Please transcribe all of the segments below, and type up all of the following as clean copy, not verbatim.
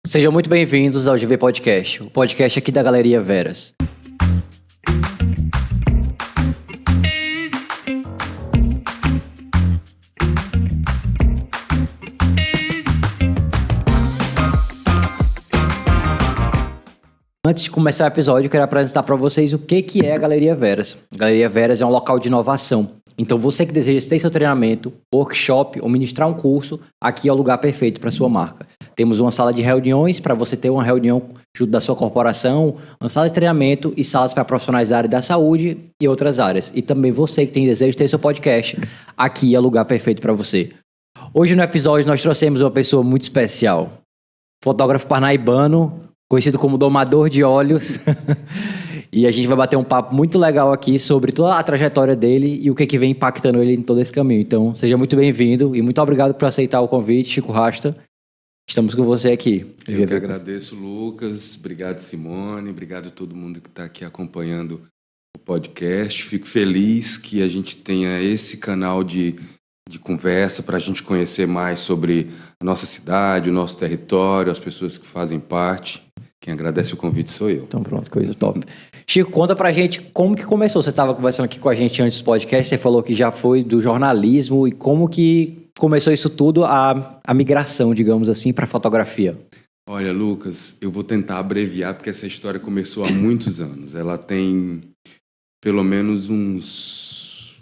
Sejam muito bem-vindos ao GV Podcast, o podcast aqui da Galeria Veras. Antes de começar o episódio, eu quero apresentar para vocês o que é a Galeria Veras. A Galeria Veras é um local de inovação. Então, você que deseja ter seu treinamento, workshop ou ministrar um curso, aqui é o lugar perfeito para sua marca. Temos uma sala de reuniões para você ter uma reunião junto da sua corporação, uma sala de treinamento e salas para profissionais da área da saúde e outras áreas. E também você que tem desejo de ter seu podcast, aqui é o lugar perfeito para você. Hoje no episódio nós trouxemos uma pessoa muito especial, fotógrafo parnaibano, conhecido como Domador de Olhos. E a gente vai bater um papo muito legal aqui sobre toda a trajetória dele e o que vem impactando ele em todo esse caminho. Então, seja muito bem-vindo e muito obrigado por aceitar o convite, Chico Rasta. Estamos com você aqui. Eu que agradeço, Lucas. Obrigado, Simone. Obrigado a todo mundo que está aqui acompanhando o podcast. Fico feliz que a gente tenha esse canal de conversa para a gente conhecer mais sobre a nossa cidade, o nosso território, as pessoas que fazem parte. Quem agradece o convite sou eu. Então pronto, coisa top. Chico, conta pra gente como que começou. Você estava conversando aqui com a gente antes do podcast, você falou que já foi do jornalismo e como que começou isso tudo, a migração, digamos assim, para fotografia. Olha, Lucas, eu vou tentar abreviar porque essa história começou há muitos anos. Ela tem pelo menos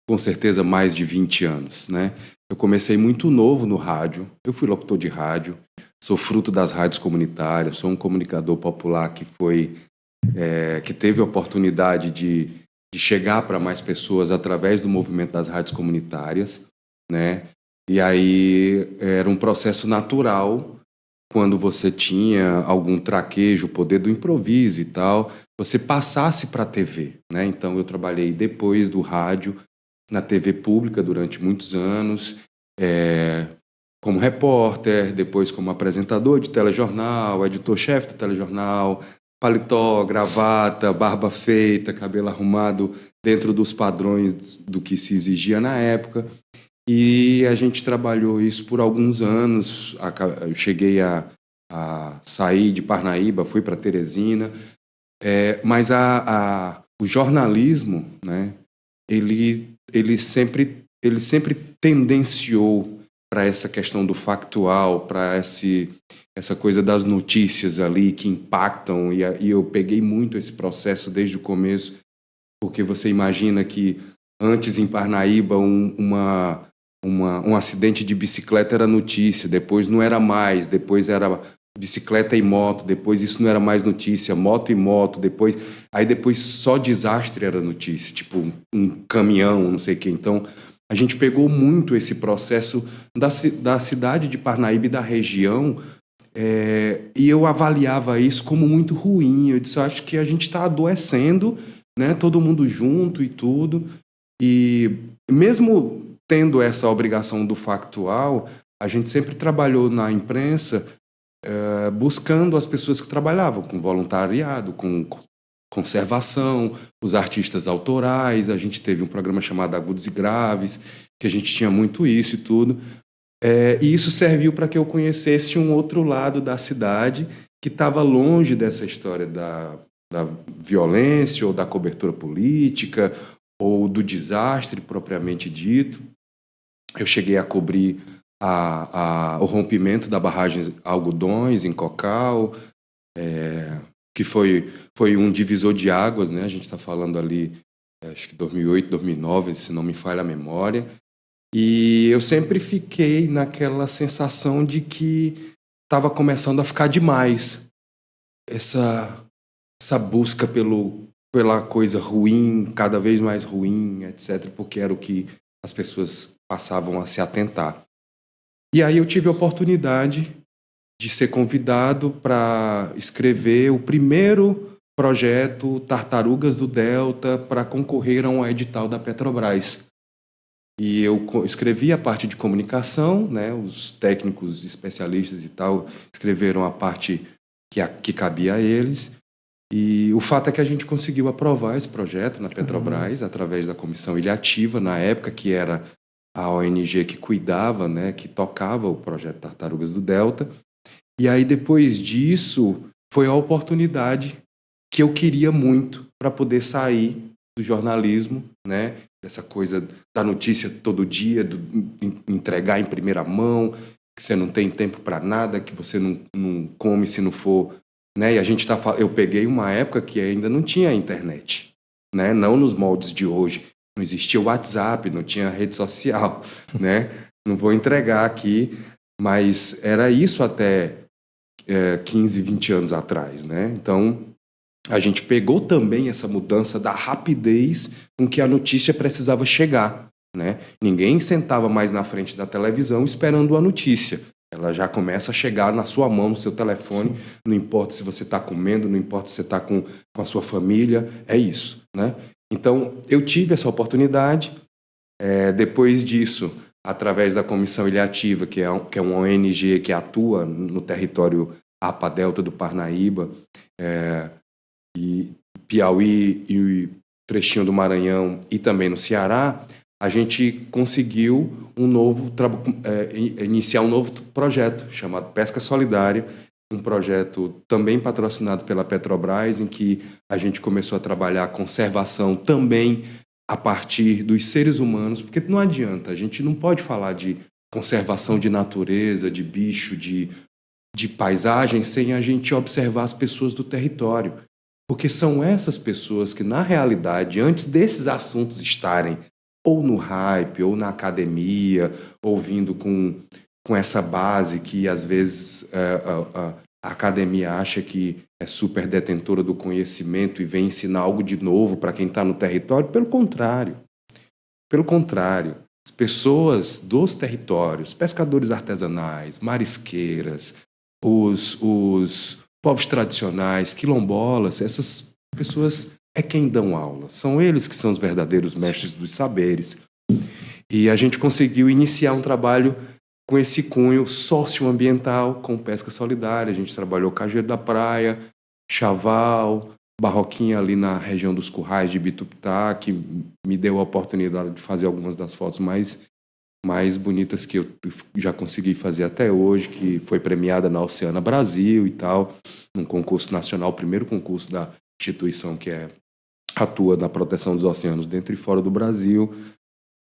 com certeza mais de 20 anos, né? Eu comecei muito novo no rádio, eu fui locutor de rádio, sou fruto das rádios comunitárias, sou um comunicador popular que teve a oportunidade de chegar para mais pessoas através do movimento das rádios comunitárias, né? E aí era um processo natural, quando você tinha algum traquejo, o poder do improviso e tal, você passasse para a TV, né? Então eu trabalhei depois do rádio na TV pública durante muitos anos, como repórter, depois como apresentador de telejornal, editor-chefe do telejornal, paletó, gravata, barba feita, cabelo arrumado dentro dos padrões do que se exigia na época. E a gente trabalhou isso por alguns anos. Eu cheguei a sair de Parnaíba, fui para Teresina, mas o jornalismo, né, ele sempre tendenciou para essa questão do factual, para essa coisa das notícias ali que impactam, e eu peguei muito esse processo desde o começo, porque você imagina que antes em Parnaíba um acidente de bicicleta era notícia, depois não era mais, depois era bicicleta e moto, depois isso não era mais notícia, moto e moto, depois só desastre era notícia, tipo um caminhão, não sei o que. Então a gente pegou muito esse processo da cidade de Parnaíba e da região, e eu avaliava isso como muito ruim. Eu disse, acho que a gente está adoecendo, né, todo mundo junto e tudo, e mesmo tendo essa obrigação do factual, a gente sempre trabalhou na imprensa buscando as pessoas que trabalhavam com voluntariado, com conservação, os artistas autorais. A gente teve um programa chamado Agudos e Graves, que a gente tinha muito isso e tudo. E isso serviu para que eu conhecesse um outro lado da cidade que estava longe dessa história da violência ou da cobertura política ou do desastre propriamente dito. Eu cheguei a cobrir o rompimento da barragem Algodões, em Cocal, que foi um divisor de águas, né? A gente está falando ali, acho que 2008, 2009, se não me falha a memória. E eu sempre fiquei naquela sensação de que estava começando a ficar demais essa busca pela coisa ruim, cada vez mais ruim, etc., porque era o que as pessoas passavam a se atentar. E aí eu tive a oportunidade de ser convidado para escrever o primeiro projeto Tartarugas do Delta para concorrer a um edital da Petrobras. E eu escrevi a parte de comunicação, né? Os técnicos especialistas e tal escreveram a parte que cabia a eles. E o fato é que a gente conseguiu aprovar esse projeto na Petrobras, através da Comissão Ilhativa, na época, que era a ONG que cuidava, né, que tocava o projeto Tartarugas do Delta. E aí, depois disso, foi a oportunidade que eu queria muito para poder sair do jornalismo, né? Dessa coisa da notícia todo dia, entregar em primeira mão, que você não tem tempo para nada, que você não come se não for, né? E eu peguei uma época que ainda não tinha internet, né? Não nos moldes de hoje. Não existia o WhatsApp, não tinha rede social, né? Não vou entregar aqui, mas era isso até 15, 20 anos atrás, né? Então, a gente pegou também essa mudança da rapidez com que a notícia precisava chegar, né? Ninguém sentava mais na frente da televisão esperando a notícia. Ela já começa a chegar na sua mão, no seu telefone. Sim. Não importa se você está comendo, não importa se você está com a sua família, é isso, né? Então, eu tive essa oportunidade. Depois disso, através da Comissão Ilhativa, que é uma ONG que atua no território APA Delta do Parnaíba, e Piauí e trechinho do Maranhão e também no Ceará, a gente conseguiu iniciar um novo projeto chamado Pesca Solidária, um projeto também patrocinado pela Petrobras, em que a gente começou a trabalhar a conservação também a partir dos seres humanos, porque não adianta, a gente não pode falar de conservação de natureza, de bicho, de paisagem, sem a gente observar as pessoas do território. Porque são essas pessoas que, na realidade, antes desses assuntos estarem ou no hype, ou na academia, ou vindo com essa base que, às vezes, a academia acha que é super detentora do conhecimento e vem ensinar algo de novo para quem está no território. Pelo contrário. Pelo contrário. As pessoas dos territórios, pescadores artesanais, marisqueiras, os povos tradicionais, quilombolas, essas pessoas é quem dão aula. São eles que são os verdadeiros mestres dos saberes. E a gente conseguiu iniciar um trabalho com esse cunho socioambiental, com pesca solidária. A gente trabalhou Cajueiro da Praia, Chaval, Barroquinha ali na região dos Currais de Bitupitá, que me deu a oportunidade de fazer algumas das fotos mais bonitas que eu já consegui fazer até hoje, que foi premiada na Oceana Brasil e tal, num concurso nacional, o primeiro concurso da instituição que atua na proteção dos oceanos dentro e fora do Brasil.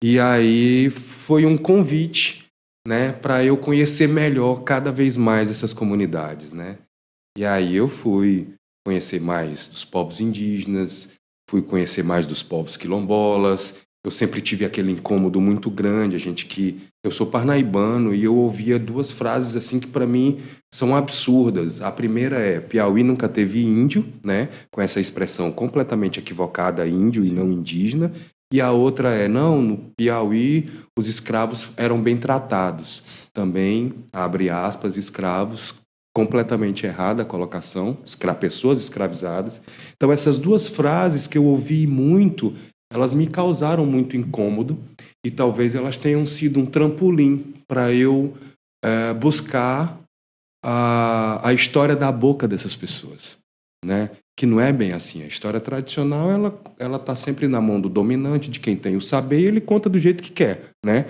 E aí foi um convite, né, para eu conhecer melhor cada vez mais essas comunidades, né? E aí eu fui conhecer mais dos povos indígenas, fui conhecer mais dos povos quilombolas. Eu sempre tive aquele incômodo muito grande, eu sou parnaibano e eu ouvia duas frases assim que para mim são absurdas. A primeira é: Piauí nunca teve índio, né, com essa expressão completamente equivocada, índio e não indígena. E a outra é: não, no Piauí os escravos eram bem tratados. Também, abre aspas, escravos, completamente errada a colocação, pessoas escravizadas. Então essas duas frases que eu ouvi muito, elas me causaram muito incômodo e talvez elas tenham sido um trampolim para eu buscar a história da boca dessas pessoas, né? Que não é bem assim. A história tradicional, ela está sempre na mão do dominante, de quem tem o saber, e ele conta do jeito que quer, né?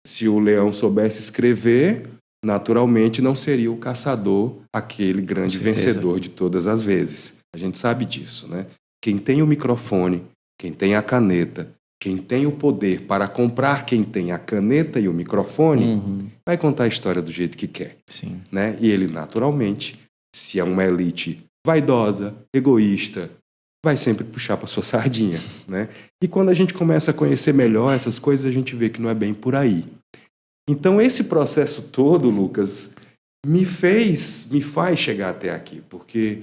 Se o leão soubesse escrever, naturalmente não seria o caçador aquele grande vencedor de todas as vezes. A gente sabe disso, né? Quem tem o microfone, quem tem a caneta, quem tem o poder para comprar quem tem a caneta e o microfone, vai contar a história do jeito que quer. Sim. Né? E ele, naturalmente, se é uma elite vaidosa, egoísta, vai sempre puxar para sua sardinha. Né? E quando a gente começa a conhecer melhor essas coisas, a gente vê que não é bem por aí. Então, esse processo todo, Lucas, me faz chegar até aqui, porque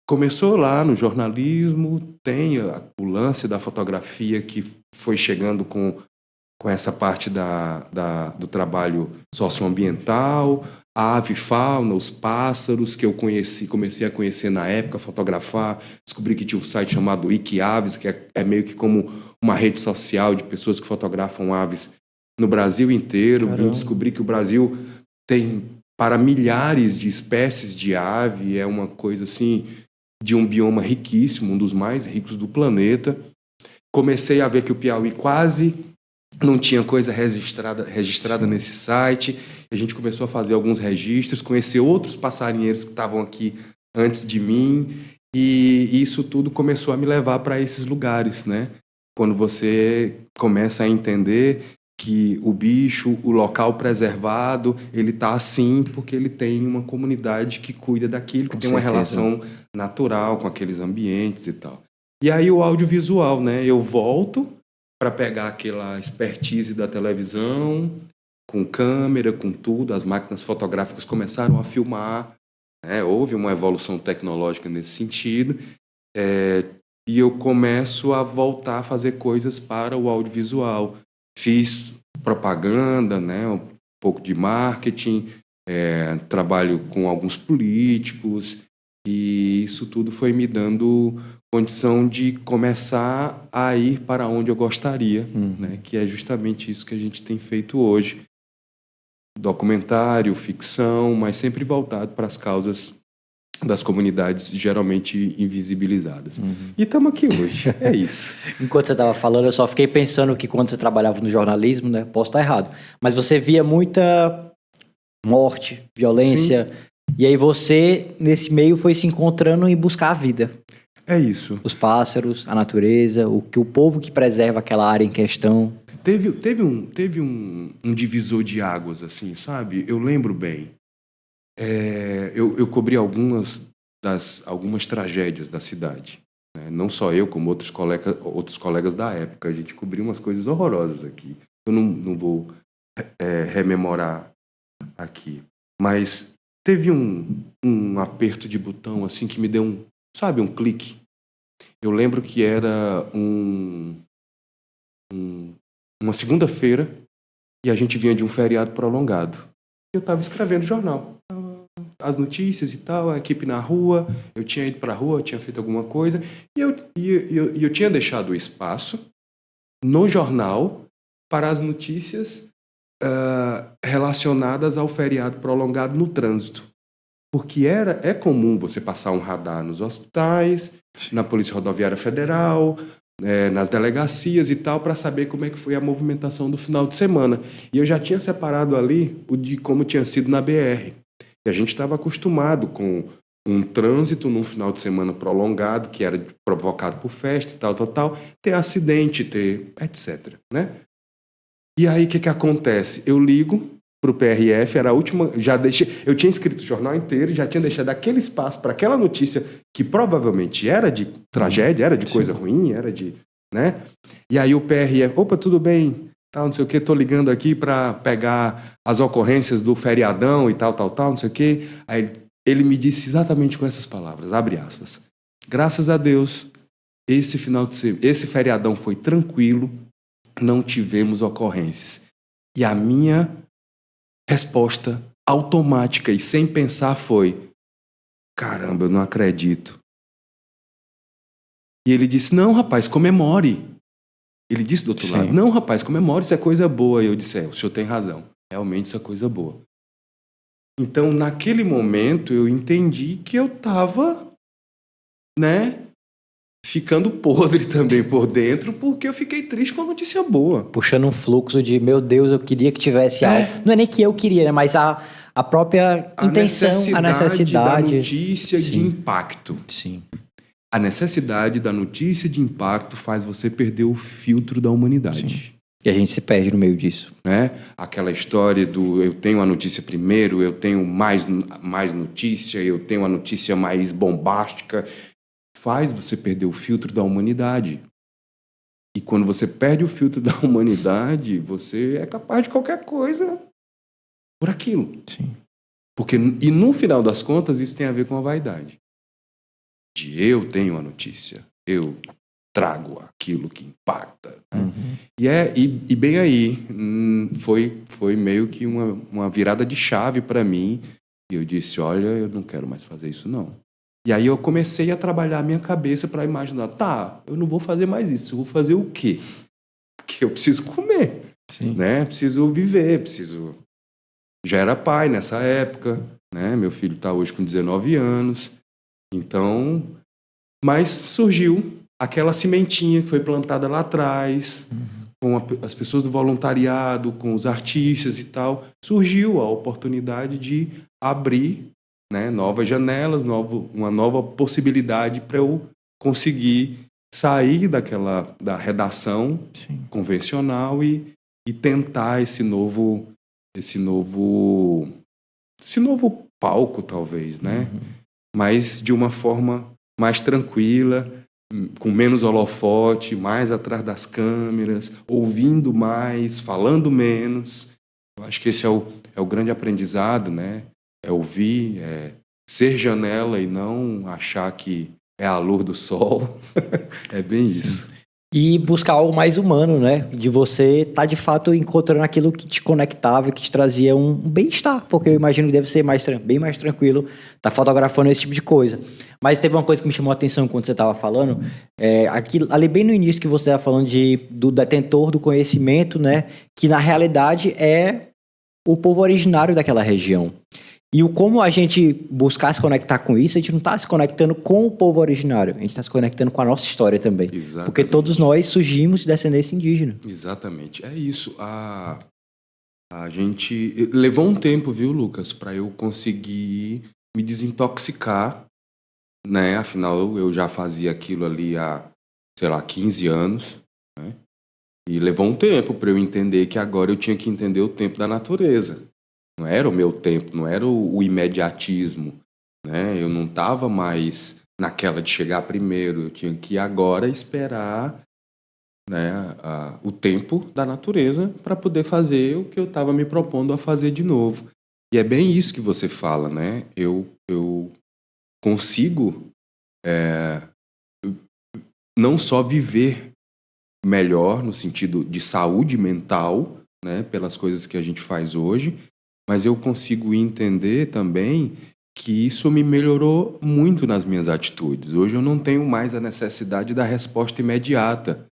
começou lá no jornalismo, tem o lance da fotografia que foi chegando com essa parte do trabalho socioambiental, a ave fauna, os pássaros que eu comecei a conhecer na época, fotografar, descobri que tinha um site chamado Wikiaves, que é meio que como uma rede social de pessoas que fotografam aves no Brasil inteiro. Vim descobrir que o Brasil tem para milhares de espécies de ave, é uma coisa assim, de um bioma riquíssimo, um dos mais ricos do planeta. Comecei a ver que o Piauí quase não tinha coisa registrada nesse site, A gente começou a fazer alguns registros, conhecer outros passarinheiros que estavam aqui antes de mim, e isso tudo começou a me levar para esses lugares, né? Quando você começa a entender que o bicho, o local preservado, ele está assim porque ele tem uma comunidade que cuida daquilo, que tem uma relação natural com aqueles ambientes e tal. E aí o audiovisual, né? Eu volto para pegar aquela expertise da televisão, com câmera, com tudo, as máquinas fotográficas começaram a filmar, né? Houve uma evolução tecnológica nesse sentido, e eu começo a voltar a fazer coisas para o audiovisual. Fiz propaganda, né? Um pouco de marketing, trabalho com alguns políticos, e isso tudo foi me dando condição de começar a ir para onde eu gostaria, né? Que é justamente isso que a gente tem feito hoje. Documentário, ficção, mas sempre voltado para as causas das comunidades geralmente invisibilizadas. E estamos aqui hoje, é isso. Enquanto você estava falando, eu só fiquei pensando que quando você trabalhava no jornalismo, né, posso estar errado, mas você via muita morte, violência, sim, e aí você, nesse meio, foi se encontrando em buscar a vida. É isso. Os pássaros, a natureza, o povo que preserva aquela área em questão. Teve um divisor de águas, assim, sabe? Eu lembro bem. Eu cobri algumas tragédias da cidade. Né? Não só eu, como outros colegas da época. A gente cobriu umas coisas horrorosas aqui. Eu não vou rememorar aqui. Mas teve um aperto de botão assim que me deu um clique. Eu lembro que era uma segunda-feira e a gente vinha de um feriado prolongado. Eu estava escrevendo jornal, as notícias e tal, a equipe na rua, eu tinha ido para a rua, eu tinha feito alguma coisa, e eu tinha deixado o espaço no jornal para as notícias relacionadas ao feriado prolongado no trânsito. Porque é comum você passar um radar nos hospitais, na Polícia Rodoviária Federal, nas delegacias e tal, para saber como é que foi a movimentação do final de semana. E eu já tinha separado ali o de como tinha sido na BR. E a gente estava acostumado com um trânsito num final de semana prolongado, que era provocado por festa e tal, ter acidente, ter etc. Né? E aí o que acontece? Eu ligo para o PRF, era a última, eu tinha escrito o jornal inteiro, já tinha deixado aquele espaço para aquela notícia que provavelmente era de tragédia, era de coisa ruim, era de, né? E aí o PRF, opa, tudo bem, tal, não sei o que, tô ligando aqui para pegar as ocorrências do feriadão e tal, não sei o que. Aí ele me disse exatamente com essas palavras, abre aspas, graças a Deus, esse feriadão foi tranquilo, não tivemos ocorrências. E a minha resposta automática e sem pensar foi: caramba, eu não acredito. E ele disse: não, rapaz, comemore. Ele disse do outro lado: não, rapaz, comemore, isso é coisa boa. E eu disse: o senhor tem razão, realmente isso é coisa boa. Então, naquele momento, eu entendi que eu estava, né, ficando podre também por dentro, porque eu fiquei triste com a notícia boa. Puxando um fluxo de, meu Deus, eu queria que tivesse algo. Não é nem que eu queria, né? Mas a própria intenção, a necessidade da notícia de impacto. Sim. A necessidade da notícia de impacto faz você perder o filtro da humanidade. Sim. E a gente se perde no meio disso. Né? Aquela história do eu tenho a notícia primeiro, eu tenho mais notícia, eu tenho a notícia mais bombástica, faz você perder o filtro da humanidade. E quando você perde o filtro da humanidade, você é capaz de qualquer coisa por aquilo. Sim. E no final das contas, isso tem a ver com a vaidade. De eu tenho a notícia, eu trago aquilo que impacta. Uhum. E bem aí, foi meio que uma virada de chave para mim. E eu disse, olha, eu não quero mais fazer isso não. E aí eu comecei a trabalhar a minha cabeça para imaginar, eu não vou fazer mais isso, eu vou fazer o quê? Porque eu preciso comer, né? Preciso viver, Já era pai nessa época, né? Meu filho está hoje com 19 anos, então... Mas surgiu aquela sementinha que foi plantada lá atrás, as pessoas do voluntariado, com os artistas e tal, surgiu a oportunidade de abrir, né, novas janelas, uma nova possibilidade para eu conseguir sair da redação convencional e tentar esse novo palco, talvez, né? Mas de uma forma mais tranquila, com menos holofote, mais atrás das câmeras, ouvindo mais, falando menos. Eu acho que esse é o grande aprendizado, né? É ouvir, é ser janela e não achar que é a luz do sol. É bem isso. E buscar algo mais humano, né? De você estar de fato encontrando aquilo que te conectava e que te trazia um bem-estar, porque eu imagino que deve ser bem mais tranquilo estar fotografando esse tipo de coisa. Mas teve uma coisa que me chamou a atenção quando você estava falando, ali bem no início que você estava falando do detentor do conhecimento, né? Que na realidade é o povo originário daquela região. E como a gente buscar se conectar com isso, a gente não está se conectando com o povo originário, a gente está se conectando com a nossa história também. Exatamente. Porque todos nós surgimos de descendência indígena. Exatamente, é isso. A gente levou um tempo, viu, Lucas, para eu conseguir me desintoxicar, né? Afinal, eu já fazia aquilo ali há, sei lá, 15 anos, né? E levou um tempo para eu entender que agora eu tinha que entender o tempo da natureza. Não era o meu tempo, não era o imediatismo, né? Eu não estava mais naquela de chegar primeiro, eu tinha que agora esperar, né, o tempo da natureza para poder fazer o que eu estava me propondo a fazer de novo. E é bem isso que você fala, né? Eu consigo não só viver melhor no sentido de saúde mental, né, pelas coisas que a gente faz hoje, mas eu consigo entender também que isso me melhorou muito nas minhas atitudes. Hoje eu não tenho mais a necessidade da resposta imediata.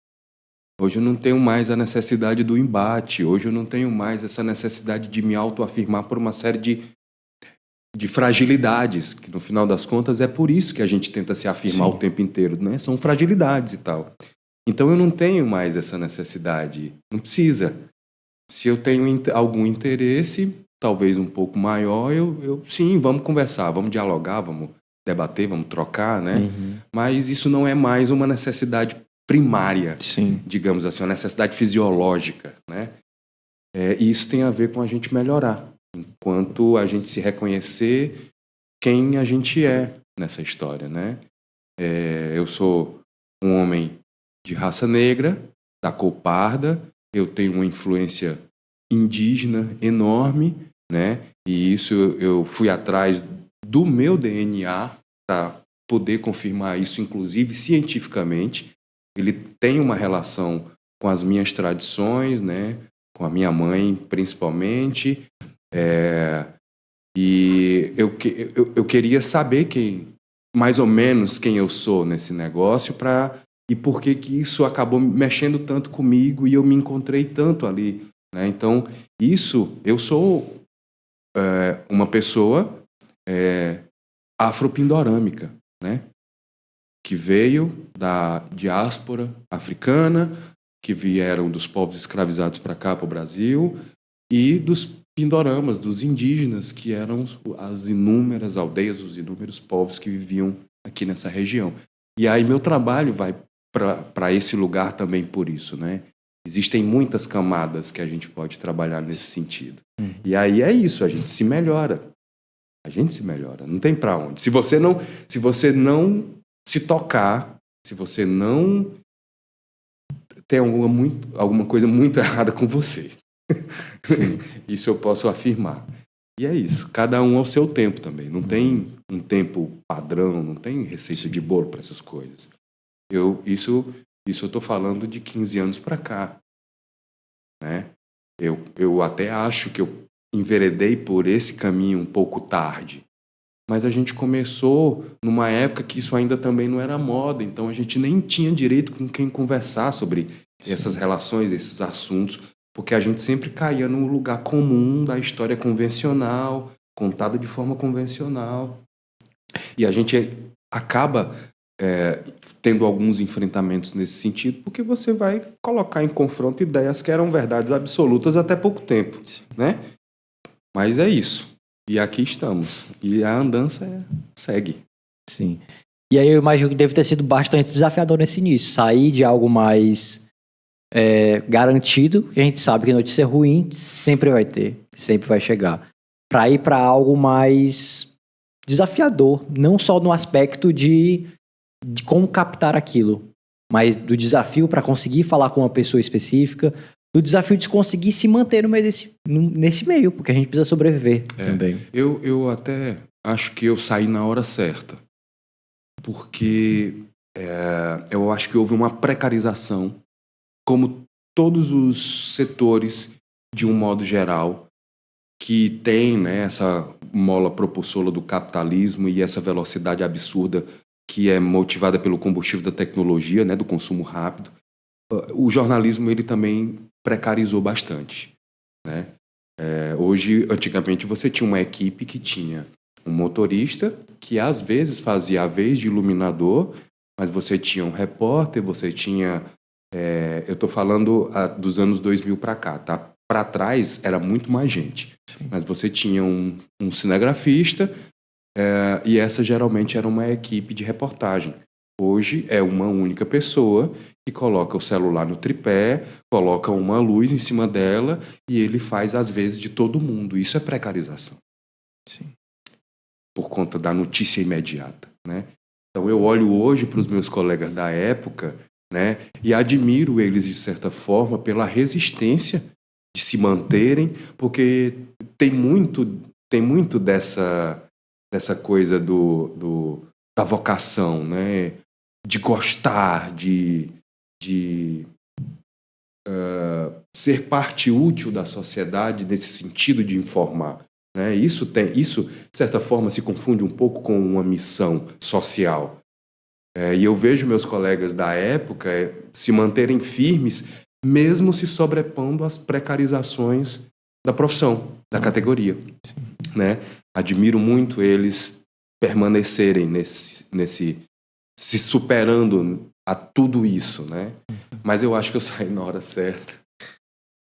Hoje eu não tenho mais a necessidade do embate. Hoje eu não tenho mais essa necessidade de me autoafirmar por uma série de fragilidades, que no final das contas é por isso que a gente tenta se afirmar o tempo inteiro, né? São fragilidades e tal. Então eu não tenho mais essa necessidade. Não precisa. Se eu tenho algum interesse, talvez um pouco maior, sim, vamos conversar, vamos dialogar, vamos debater, vamos trocar, né? Mas isso não é mais uma necessidade primária, digamos assim, uma necessidade fisiológica, né? E isso tem a ver com a gente melhorar, enquanto a gente se reconhecer quem a gente é nessa história, né? Eu sou um homem de raça negra, da cor parda, eu tenho uma influência indígena enorme, né? E isso eu fui atrás do meu DNA para poder confirmar isso, inclusive cientificamente. Ele tem uma relação com as minhas tradições, né? Com a minha mãe, principalmente. E eu queria saber mais ou menos quem eu sou nesse negócio e por que isso acabou mexendo tanto comigo e eu me encontrei tanto ali, né? Então, eu sou uma pessoa afropindorâmica, né? Que veio da diáspora africana, que vieram dos povos escravizados para cá, para o Brasil, e dos pindoramas, dos indígenas, que eram as inúmeras aldeias, os inúmeros povos que viviam aqui nessa região. E aí meu trabalho vai para esse lugar também por isso, né? Existem muitas camadas que a gente pode trabalhar nesse sentido. E aí é isso, a gente se melhora. A gente se melhora, não tem para onde. Se você não se tocar, se você não tem alguma coisa muito errada com você. Isso eu posso afirmar. E é isso, cada um ao seu tempo também. Não tem um tempo padrão, não tem receita de bolo para essas coisas. Isso eu estou falando de 15 anos para cá, né? Eu até acho que eu enveredei por esse caminho um pouco tarde, mas a gente começou numa época que isso ainda também não era moda, então a gente nem tinha direito com quem conversar sobre essas relações, esses assuntos, porque a gente sempre caía no lugar comum da história convencional, contada de forma convencional, e a gente acaba tendo alguns enfrentamentos nesse sentido, porque você vai colocar em confronto ideias que eram verdades absolutas até pouco tempo, né? Mas é isso. E aqui estamos. E a andança segue. Sim. E aí eu imagino que deve ter sido bastante desafiador nesse início. Sair de algo mais garantido, que a gente sabe que notícia ruim sempre vai ter, sempre vai chegar. Para ir para algo mais desafiador, não só no aspecto de como captar aquilo, mas do desafio para conseguir falar com uma pessoa específica, do desafio de conseguir se manter no meio nesse meio, porque a gente precisa sobreviver também. Eu até acho que eu saí na hora certa, porque eu acho que houve uma precarização, como todos os setores, de um modo geral, que tem, né, essa mola propulsora do capitalismo e essa velocidade absurda que é motivada pelo combustível da tecnologia, né, do consumo rápido. O jornalismo ele também precarizou bastante, né? Antigamente você tinha uma equipe que tinha um motorista que às vezes fazia a vez de iluminador, mas você tinha um repórter, você tinha... eu estou falando dos anos 2000 para cá, tá? Para trás era muito mais gente. Sim. Mas você tinha um cinegrafista e essa geralmente era uma equipe de reportagem. Hoje é uma única pessoa que coloca o celular no tripé, coloca uma luz em cima dela e ele faz às vezes de todo mundo. Isso é precarização. Sim. Por conta da notícia imediata, né? Então eu olho hoje para os meus colegas da época, né, e admiro eles de certa forma pela resistência de se manterem, porque tem muito dessa coisa da vocação, né, de gostar, de ser parte útil da sociedade nesse sentido de informar, né? Isso, de certa forma, se confunde um pouco com uma missão social. E eu vejo meus colegas da época se manterem firmes, mesmo se sobrepondo às precarizações da profissão, da categoria. Né? Admiro muito eles permanecerem se superando a tudo isso, né? Mas eu acho que eu saí na hora certa.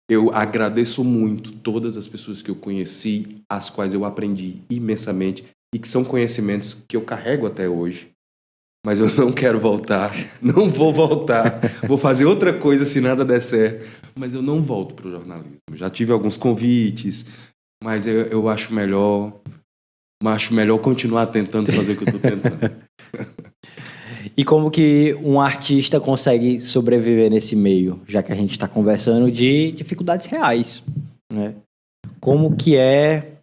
Eu agradeço muito todas as pessoas que eu conheci, as quais eu aprendi imensamente e que são conhecimentos que eu carrego até hoje. Mas eu não quero voltar, não vou voltar, vou fazer outra coisa se nada der certo. Mas eu não volto para o jornalismo. Já tive alguns convites, mas eu acho melhor continuar tentando fazer o que eu estou tentando. E como que um artista consegue sobreviver nesse meio, já que a gente está conversando de dificuldades reais, né? Como que é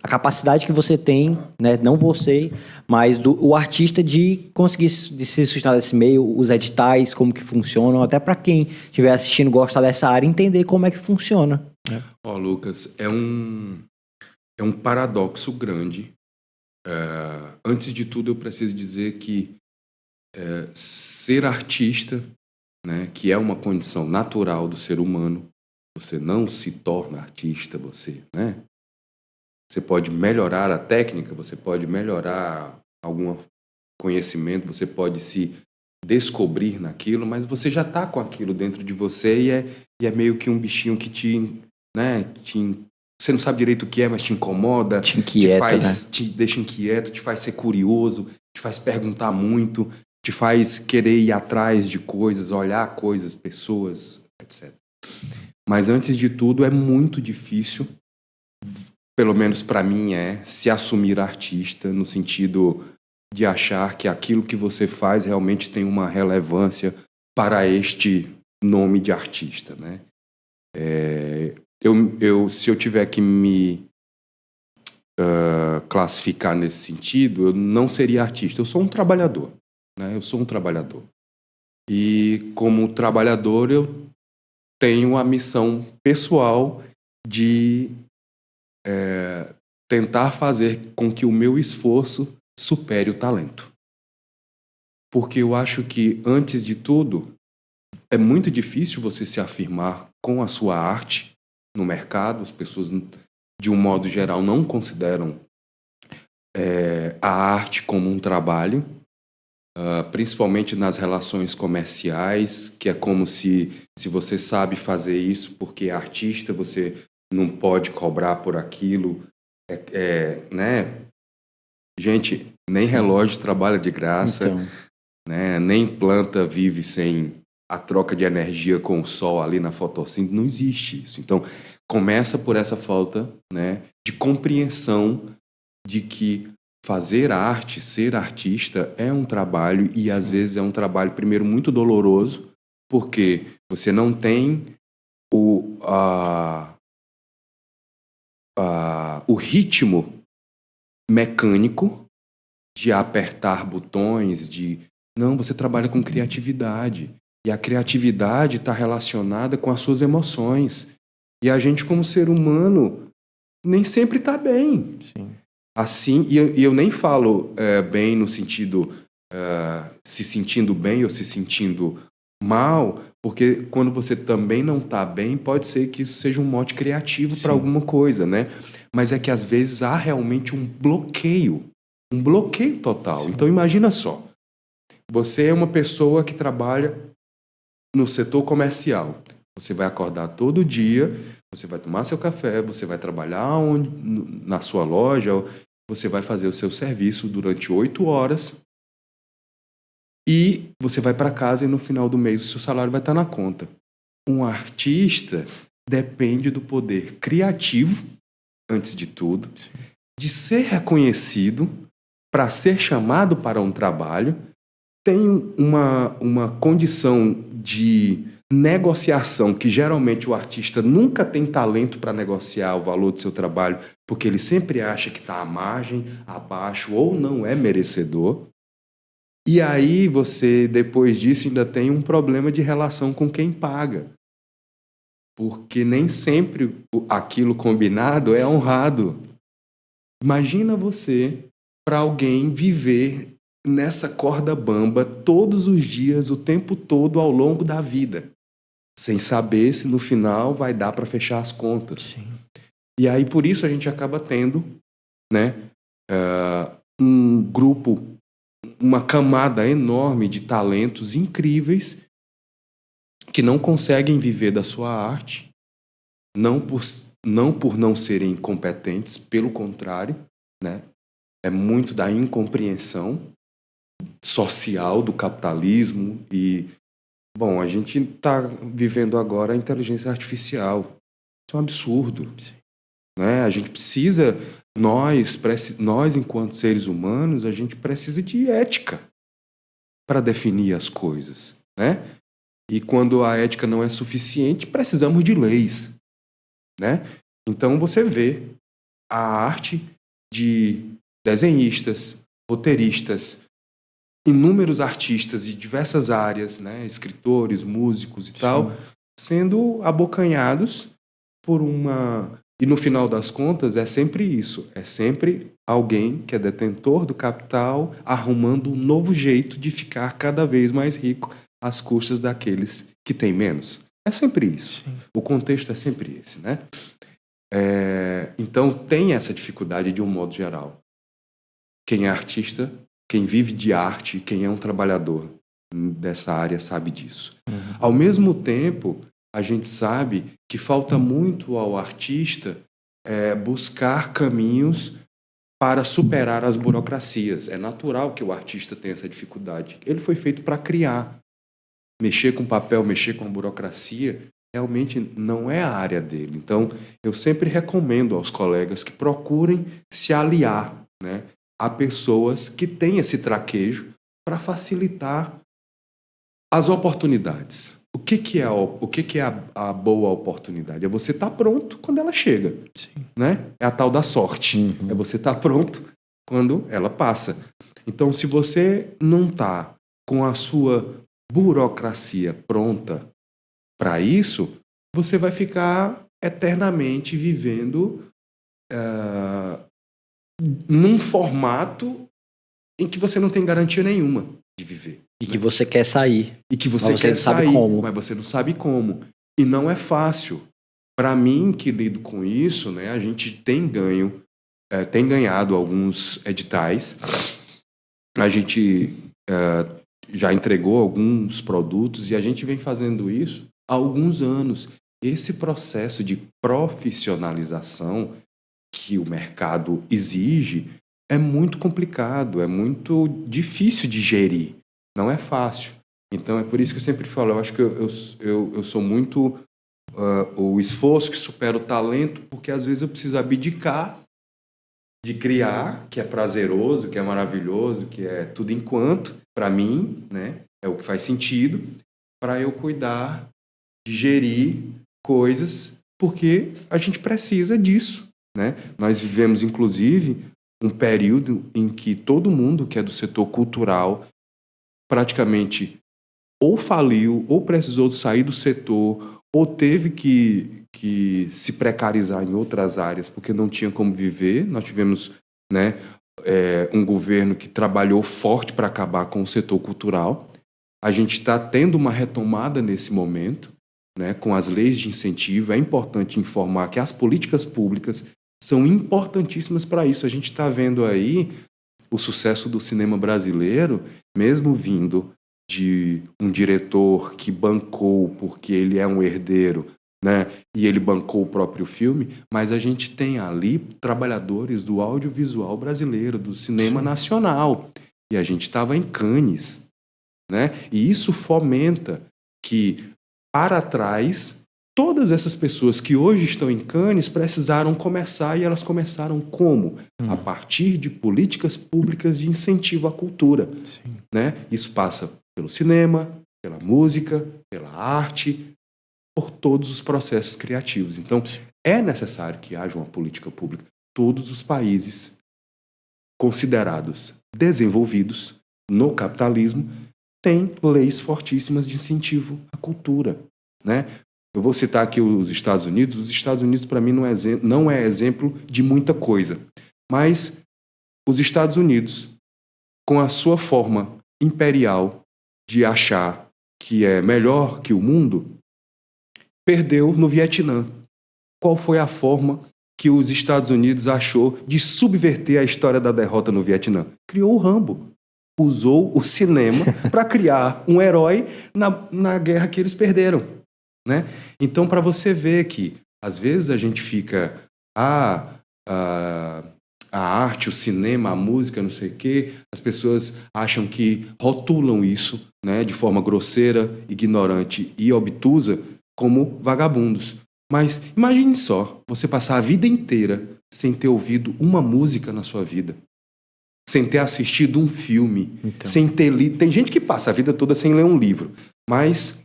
a capacidade que você tem, né? Não você, mas o artista de conseguir de se sustentar nesse meio, os editais, como que funcionam, até para quem estiver assistindo gostar dessa área, entender como é que funciona. Lucas, é um paradoxo grande. Antes de tudo, eu preciso dizer que ser artista, né, que é uma condição natural do ser humano, você não se torna artista, né? Você pode melhorar a técnica, você pode melhorar algum conhecimento, você pode se descobrir naquilo, mas você já está com aquilo dentro de você e é meio que um bichinho que você não sabe direito o que é, mas te incomoda, te inquieta, te deixa inquieto, te faz ser curioso, te faz perguntar muito, te faz querer ir atrás de coisas, olhar coisas, pessoas, etc. Mas antes de tudo é muito difícil, pelo menos para mim se assumir artista no sentido de achar que aquilo que você faz realmente tem uma relevância para este nome de artista, né? Se eu tiver que me classificar nesse sentido, eu não seria artista. Eu sou um trabalhador, né? Eu sou um trabalhador. E como trabalhador, eu tenho a missão pessoal de tentar fazer com que o meu esforço supere o talento. Porque eu acho que, antes de tudo, é muito difícil você se afirmar com a sua arte no mercado. As pessoas, de um modo geral, não consideram a arte como um trabalho. principalmente nas relações comerciais, que é como se você sabe fazer isso porque é artista, você não pode cobrar por aquilo, né? Gente, nem relógio trabalha de graça, Então, né? Nem planta vive sem a troca de energia com o sol ali na fotossíntese, não existe isso. Então, começa por essa falta, né, de compreensão de que fazer arte, ser artista é um trabalho e às vezes é um trabalho, primeiro, muito doloroso, porque você não tem o ritmo mecânico de apertar botões, Não, você trabalha com criatividade. E a criatividade está relacionada com as suas emoções. E a gente, como ser humano, nem sempre está bem. sim. Assim, e eu nem falo bem no sentido se sentindo bem ou se sentindo mal, porque quando você também não está bem, pode ser que isso seja um mote criativo para alguma coisa, né? Mas é que às vezes há realmente um bloqueio total. Sim. Então imagina só, você é uma pessoa que trabalha no setor comercial. Você vai acordar todo dia, você vai tomar seu café, você vai trabalhar na sua loja, você vai fazer o seu serviço durante 8 horas e você vai para casa e no final do mês o seu salário vai estar na conta. Um artista depende do poder criativo, antes de tudo, de ser reconhecido para ser chamado para um trabalho, tem uma condição de negociação que geralmente o artista nunca tem talento para negociar o valor do seu trabalho, porque ele sempre acha que está à margem, abaixo ou não é merecedor. E aí você, depois disso, ainda tem um problema de relação com quem paga. Porque nem sempre aquilo combinado é honrado. Imagina você, para alguém viver nessa corda bamba todos os dias, o tempo todo, ao longo da vida, sem saber se no final vai dar para fechar as contas. Sim. E aí, por isso, a gente acaba tendo, né, um grupo, uma camada enorme de talentos incríveis que não conseguem viver da sua arte, não por não serem competentes, pelo contrário, né? É muito da incompreensão social do capitalismo e, bom, a gente está vivendo agora a inteligência artificial. Isso é um absurdo. Né? A gente precisa, nós, enquanto seres humanos, a gente precisa de ética para definir as coisas, né? E quando a ética não é suficiente, precisamos de leis, né? Então você vê a arte de desenhistas, roteiristas, inúmeros artistas de diversas áreas, né? Escritores, músicos e tal, sendo abocanhados por uma... E no final das contas é sempre isso, é sempre alguém que é detentor do capital arrumando um novo jeito de ficar cada vez mais rico às custas daqueles que têm menos. É sempre isso. Sim. O contexto é sempre esse, né? Então tem essa dificuldade de um modo geral. Quem é artista, quem vive de arte, quem é um trabalhador dessa área sabe disso. Uhum. Ao mesmo tempo, a gente sabe que falta muito ao artista buscar caminhos para superar as burocracias. É natural que o artista tenha essa dificuldade. Ele foi feito para criar. Mexer com papel, mexer com a burocracia, realmente não é a área dele. Então, eu sempre recomendo aos colegas que procurem se aliar, né, a pessoas que têm esse traquejo para facilitar as oportunidades. O que é a boa oportunidade? É você estar pronto quando ela chega. Sim. Né? É a tal da sorte. Uhum. É você estar pronto quando ela passa. Então, se você não está com a sua burocracia pronta para isso, você vai ficar eternamente vivendo num formato em que você não tem garantia nenhuma de viver. E que você quer sair. E que você quer sair, mas você não sabe como. E não é fácil. Para mim, que lido com isso, né, a gente tem ganhado alguns editais. A gente já entregou alguns produtos e a gente vem fazendo isso há alguns anos. Esse processo de profissionalização que o mercado exige é muito complicado, é muito difícil de gerir, não é fácil. Então é por isso que eu sempre falo, eu acho que eu sou muito o esforço que supera o talento, porque às vezes eu preciso abdicar de criar, que é prazeroso, que é maravilhoso, que é tudo enquanto, para mim, né, é o que faz sentido, para eu cuidar de gerir coisas, porque a gente precisa disso, né? Nós vivemos, inclusive, um período em que todo mundo que é do setor cultural praticamente ou faliu, ou precisou sair do setor, ou teve que se precarizar em outras áreas porque não tinha como viver. Nós tivemos, né, um governo que trabalhou forte para acabar com o setor cultural. A gente está tendo uma retomada nesse momento, né, com as leis de incentivo. É importante informar que as políticas públicas são importantíssimas para isso. A gente está vendo aí o sucesso do cinema brasileiro, mesmo vindo de um diretor que bancou porque ele é um herdeiro, né, e ele bancou o próprio filme, mas a gente tem ali trabalhadores do audiovisual brasileiro, do cinema nacional, e a gente estava em Cannes, né, e isso fomenta que, para trás, todas essas pessoas que hoje estão em Cannes precisaram começar, e elas começaram como? A partir de políticas públicas de incentivo à cultura. Né? Isso passa pelo cinema, pela música, pela arte, por todos os processos criativos. Então, é necessário que haja uma política pública. Todos os países considerados desenvolvidos no capitalismo têm leis fortíssimas de incentivo à cultura, né? Eu vou citar aqui os Estados Unidos. Os Estados Unidos, para mim, não é exemplo de muita coisa. Mas os Estados Unidos, com a sua forma imperial de achar que é melhor que o mundo, perdeu no Vietnã. Qual foi a forma que os Estados Unidos achou de subverter a história da derrota no Vietnã? Criou o Rambo. Usou o cinema para criar um herói na guerra que eles perderam. Né? Então, para você ver que, às vezes, a gente fica... a arte, o cinema, a música, não sei o quê, as pessoas acham que rotulam isso, né, de forma grosseira, ignorante e obtusa como vagabundos. Mas imagine só, você passar a vida inteira sem ter ouvido uma música na sua vida, sem ter assistido um filme, sem ter lido... Tem gente que passa a vida toda sem ler um livro, mas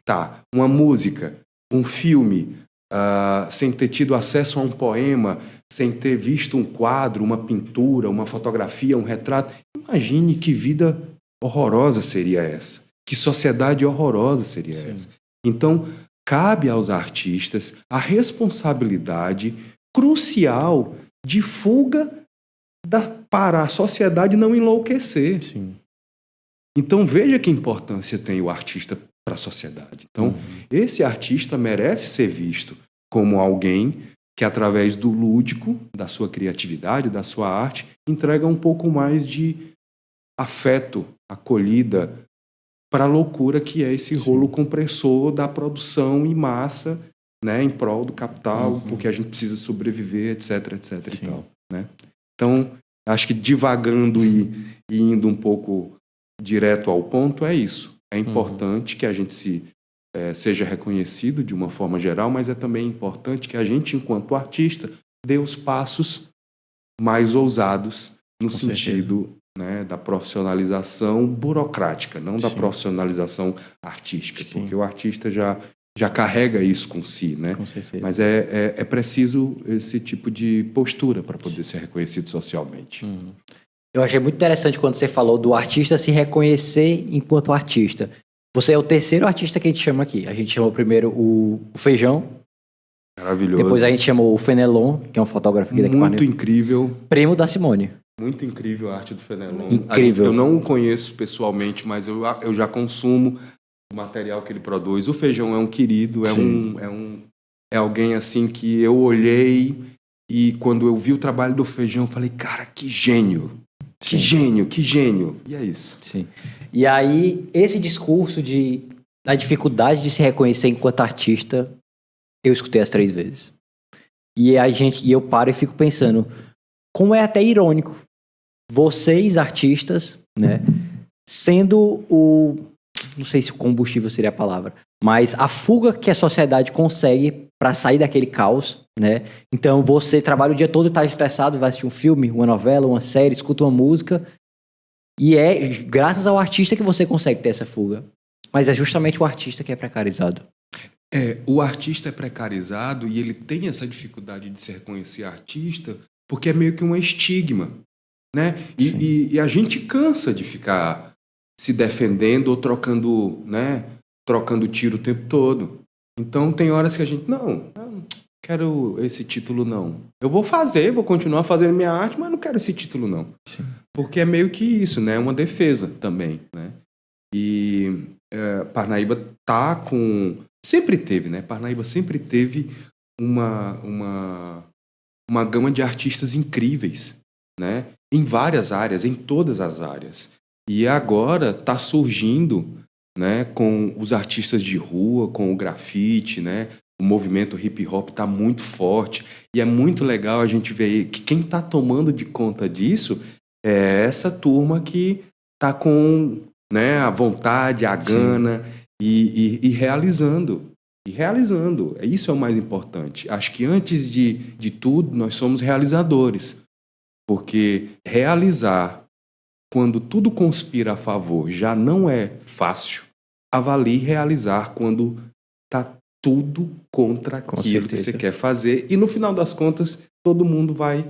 uma música, um filme... sem ter tido acesso a um poema, sem ter visto um quadro, uma pintura, uma fotografia, um retrato. Imagine que vida horrorosa seria essa. Que sociedade horrorosa seria essa. Então, cabe aos artistas a responsabilidade crucial de fuga para a sociedade não enlouquecer. Então, veja que importância tem o artista para a sociedade. Então, esse artista merece ser visto como alguém que, através do lúdico, da sua criatividade, da sua arte, entrega um pouco mais de afeto, acolhida para a loucura que é esse rolo compressor da produção em massa, né, em prol do capital, porque a gente precisa sobreviver, etc, etc e tal, né? Então, acho que divagando e indo um pouco direto ao ponto, é isso. É importante que a gente seja reconhecido de uma forma geral, mas é também importante que a gente, enquanto artista, dê os passos mais ousados no sentido, né, da profissionalização burocrática, não da profissionalização artística, porque o artista já carrega isso com si, né? Com certeza. Mas é preciso esse tipo de postura para poder ser reconhecido socialmente. Eu achei muito interessante quando você falou do artista se reconhecer enquanto artista. Você é o terceiro artista que a gente chama aqui. A gente chamou primeiro o Feijão. Maravilhoso. Depois a gente chamou o Fenelon, que é um fotógrafo aqui daqui. Muito incrível. Primo da Simone. Muito incrível a arte do Fenelon. Incrível. Eu não o conheço pessoalmente, mas eu já consumo o material que ele produz. O Feijão é um querido, é alguém assim que eu olhei e quando eu vi o trabalho do Feijão, eu falei, cara, que gênio. Que gênio, que gênio. E é isso. Sim. E aí, esse discurso da dificuldade de se reconhecer enquanto artista, eu escutei as 3 vezes. E eu paro e fico pensando, como é até irônico, vocês, artistas, né, sendo não sei se o combustível seria a palavra, mas a fuga que a sociedade consegue para sair daquele caos, né? Então você trabalha o dia todo e tá estressado, vai assistir um filme, uma novela, uma série, escuta uma música, e é graças ao artista que você consegue ter essa fuga. Mas é justamente o artista que é precarizado. O artista é precarizado e ele tem essa dificuldade de se reconhecer artista porque é meio que um estigma, né? E a gente cansa de ficar se defendendo ou trocando, né? Trocando tiro o tempo todo. Então tem horas que a gente, não quero esse título não. Eu vou continuar fazendo minha arte, mas não quero esse título não. Sim. Porque é meio que isso, né? É uma defesa também, né? E Parnaíba sempre teve, né? Parnaíba sempre teve uma gama de artistas incríveis, né? Em várias áreas, em todas as áreas. E agora está surgindo, né, com os artistas de rua, com o grafite, né? O movimento hip hop está muito forte. E é muito legal a gente ver que quem está tomando de conta disso é essa turma que está com, né, a vontade, a gana e realizando. E realizando. Isso é o mais importante. Acho que antes de tudo, nós somos realizadores. Porque realizar quando tudo conspira a favor já não é fácil. Avalie realizar quando está tudo contra aquilo que você quer fazer. E no final das contas, todo mundo vai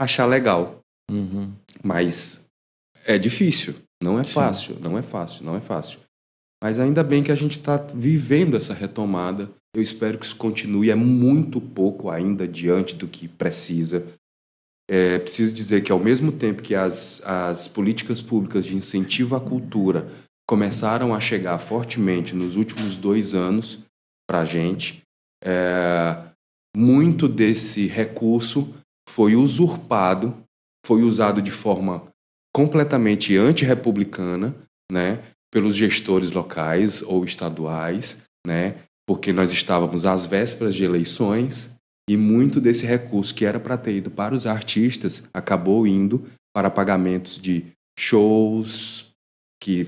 achar legal. Uhum. Mas é difícil. Não é fácil. Não é fácil. Não é fácil. Mas ainda bem que a gente está vivendo essa retomada. Eu espero que isso continue. É muito pouco ainda diante do que precisa. Preciso dizer que, ao mesmo tempo que as políticas públicas de incentivo à cultura começaram a chegar fortemente nos últimos 2 anos para a gente, muito desse recurso foi usurpado, foi usado de forma completamente antirrepublicana, né, pelos gestores locais ou estaduais, né, porque nós estávamos às vésperas de eleições. E muito desse recurso que era para ter ido para os artistas acabou indo para pagamentos de shows que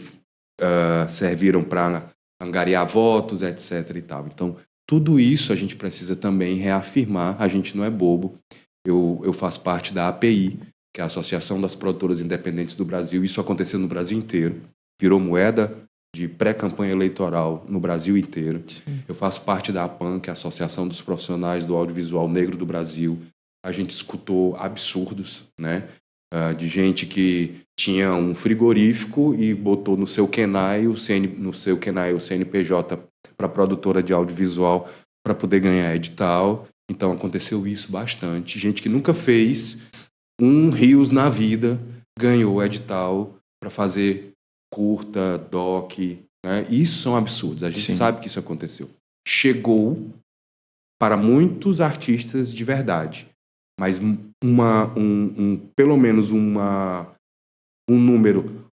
serviram para angariar votos, etc. e tal. Então, tudo isso a gente precisa também reafirmar. A gente não é bobo. Eu faço parte da API, que é a Associação das Produtoras Independentes do Brasil. Isso aconteceu no Brasil inteiro. Virou moeda de pré-campanha eleitoral no Brasil inteiro. Sim. Eu faço parte da APAN, que é a Associação dos Profissionais do Audiovisual Negro do Brasil. A gente escutou absurdos, né? De gente que tinha um frigorífico e botou no seu KENAI o CNPJ para produtora de audiovisual para poder ganhar edital. Então aconteceu isso bastante. Gente que nunca fez um rios na vida ganhou edital para fazer curta, doc, né? Isso são absurdos. A gente sabe que isso aconteceu. Chegou para muitos artistas de verdade, mas pelo menos um número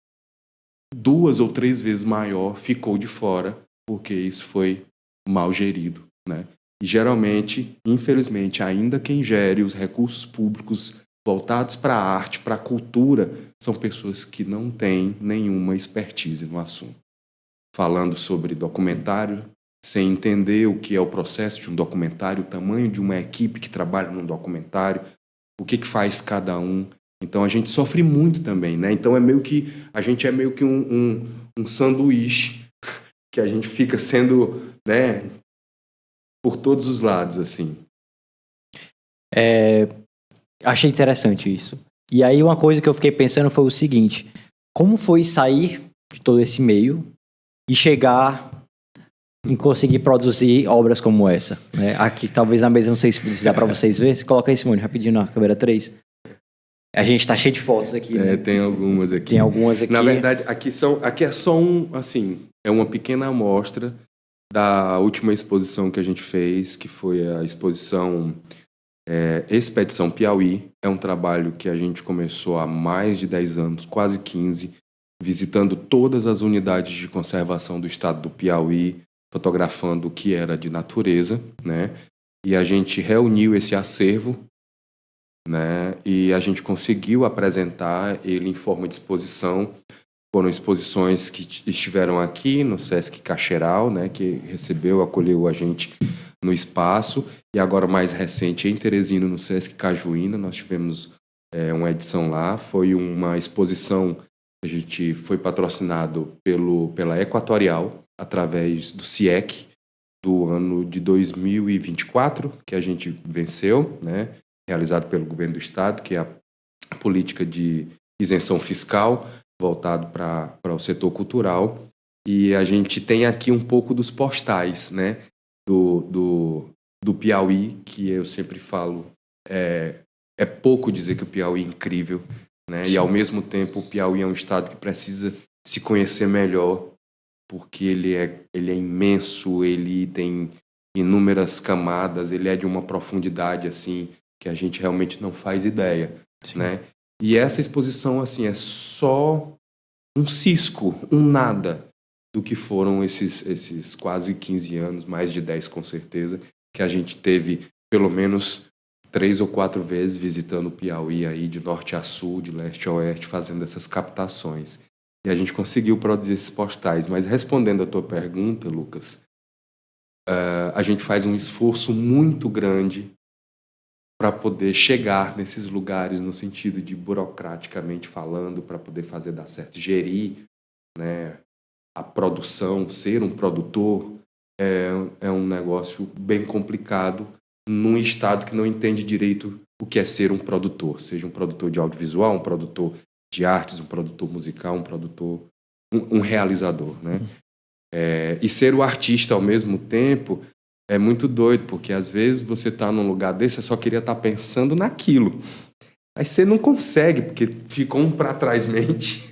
2 ou 3 vezes maior ficou de fora porque isso foi mal gerido, né? E geralmente, infelizmente, ainda quem gere os recursos públicos voltados para a arte, para a cultura, são pessoas que não têm nenhuma expertise no assunto. Falando sobre documentário, sem entender o que é o processo de um documentário, o tamanho de uma equipe que trabalha num documentário, o que faz cada um. Então a gente sofre muito também, né? Então a gente é meio que um sanduíche que a gente fica sendo, né, por todos os lados, assim. Achei interessante isso. E aí uma coisa que eu fiquei pensando foi o seguinte: como foi sair de todo esse meio e chegar em conseguir produzir obras como essa, né? Aqui, talvez na mesa, não sei se dá pra vocês verem. Coloca aí, Simone, rapidinho na câmera 3. A gente tá cheio de fotos aqui, né? Tem algumas aqui. Tem algumas aqui. Na verdade, aqui é só é uma pequena amostra da última exposição que a gente fez, que foi a exposição Expedição Piauí é um trabalho que a gente começou há mais de 10 anos, quase 15, visitando todas as unidades de conservação do estado do Piauí, fotografando o que era de natureza, né? E a gente reuniu esse acervo, né? E a gente conseguiu apresentar ele em forma de exposição. Foram exposições que estiveram aqui no Sesc Cacheral, né? Que acolheu a gente no espaço, e agora mais recente em Teresina, no Sesc Cajuína, nós tivemos uma edição lá. Foi uma exposição, a gente foi patrocinado pela Equatorial, através do CIEC, do ano de 2024, que a gente venceu, né, realizado pelo governo do estado, que é a política de isenção fiscal, voltado para o setor cultural. E a gente tem aqui um pouco dos postais, né, do Piauí, que eu sempre falo, é pouco dizer que o Piauí é incrível, né? E ao mesmo tempo o Piauí é um estado que precisa se conhecer melhor, porque ele é imenso, ele tem inúmeras camadas, ele é de uma profundidade assim que a gente realmente não faz ideia, né? E essa exposição assim é só um cisco, um nada do que foram esses quase 15 anos, mais de 10 com certeza, que a gente teve pelo menos 3 ou 4 vezes visitando o Piauí aí de norte a sul, de leste a oeste, fazendo essas captações. E a gente conseguiu produzir esses postais. Mas respondendo a tua pergunta, Lucas, a gente faz um esforço muito grande para poder chegar nesses lugares no sentido de, burocraticamente falando, para poder fazer dar certo, gerir, né, a produção, ser um produtor é um negócio bem complicado num estado que não entende direito o que é ser um produtor, seja um produtor de audiovisual, um produtor de artes, um produtor musical, um produtor, um realizador, né? E ser o artista ao mesmo tempo é muito doido, porque às vezes você está num lugar desse, você só queria estar pensando naquilo. Aí você não consegue, porque ficou um para trás mente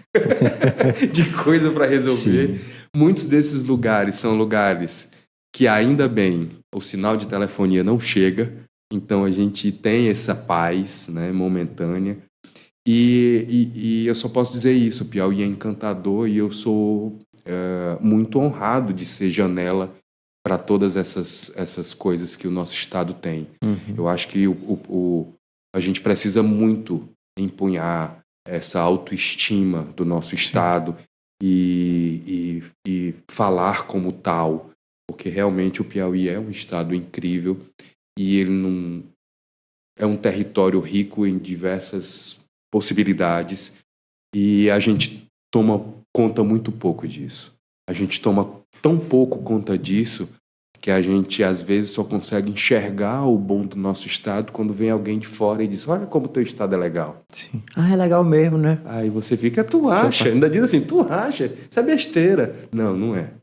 de coisa para resolver. Sim. Muitos desses lugares são lugares que ainda bem o sinal de telefonia não chega, então a gente tem essa paz, né, momentânea. E eu só posso dizer isso, o Piauí é encantador e eu sou muito honrado de ser janela para todas essas coisas que o nosso estado tem. Uhum. Eu acho que a gente precisa muito empunhar essa autoestima do nosso estado e falar como tal, porque realmente o Piauí é um estado incrível e ele não é um território rico em diversas possibilidades e a gente toma conta muito pouco disso. A gente toma tão pouco conta disso que a gente às vezes só consegue enxergar o bom do nosso estado quando vem alguém de fora e diz: olha como o teu estado é legal. Sim. Ah, é legal mesmo, né? Aí você fica: tu acha? Ainda diz assim: tu acha? Isso é besteira. Não, não é.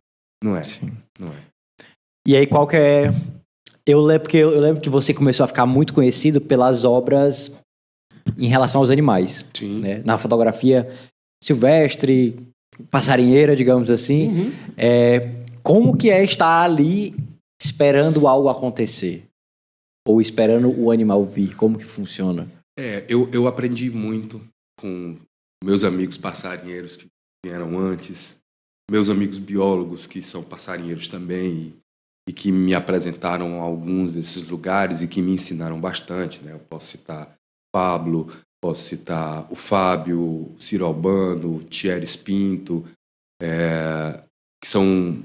Não é. Sim. Não é. E aí qual que é... Eu lembro que você começou a ficar muito conhecido pelas obras em relação aos animais. Sim. Né? Na fotografia silvestre, passarinheira, digamos assim. Uhum. Como que é estar ali esperando algo acontecer? Ou esperando o animal vir? Como que funciona? Eu aprendi muito com meus amigos passarinheiros que vieram antes, meus amigos biólogos que são passarinheiros também e que me apresentaram alguns desses lugares e que me ensinaram bastante, né? Eu posso citar Pablo, posso citar o Fábio, o Ciro Albano, o Thierry Pinto, que são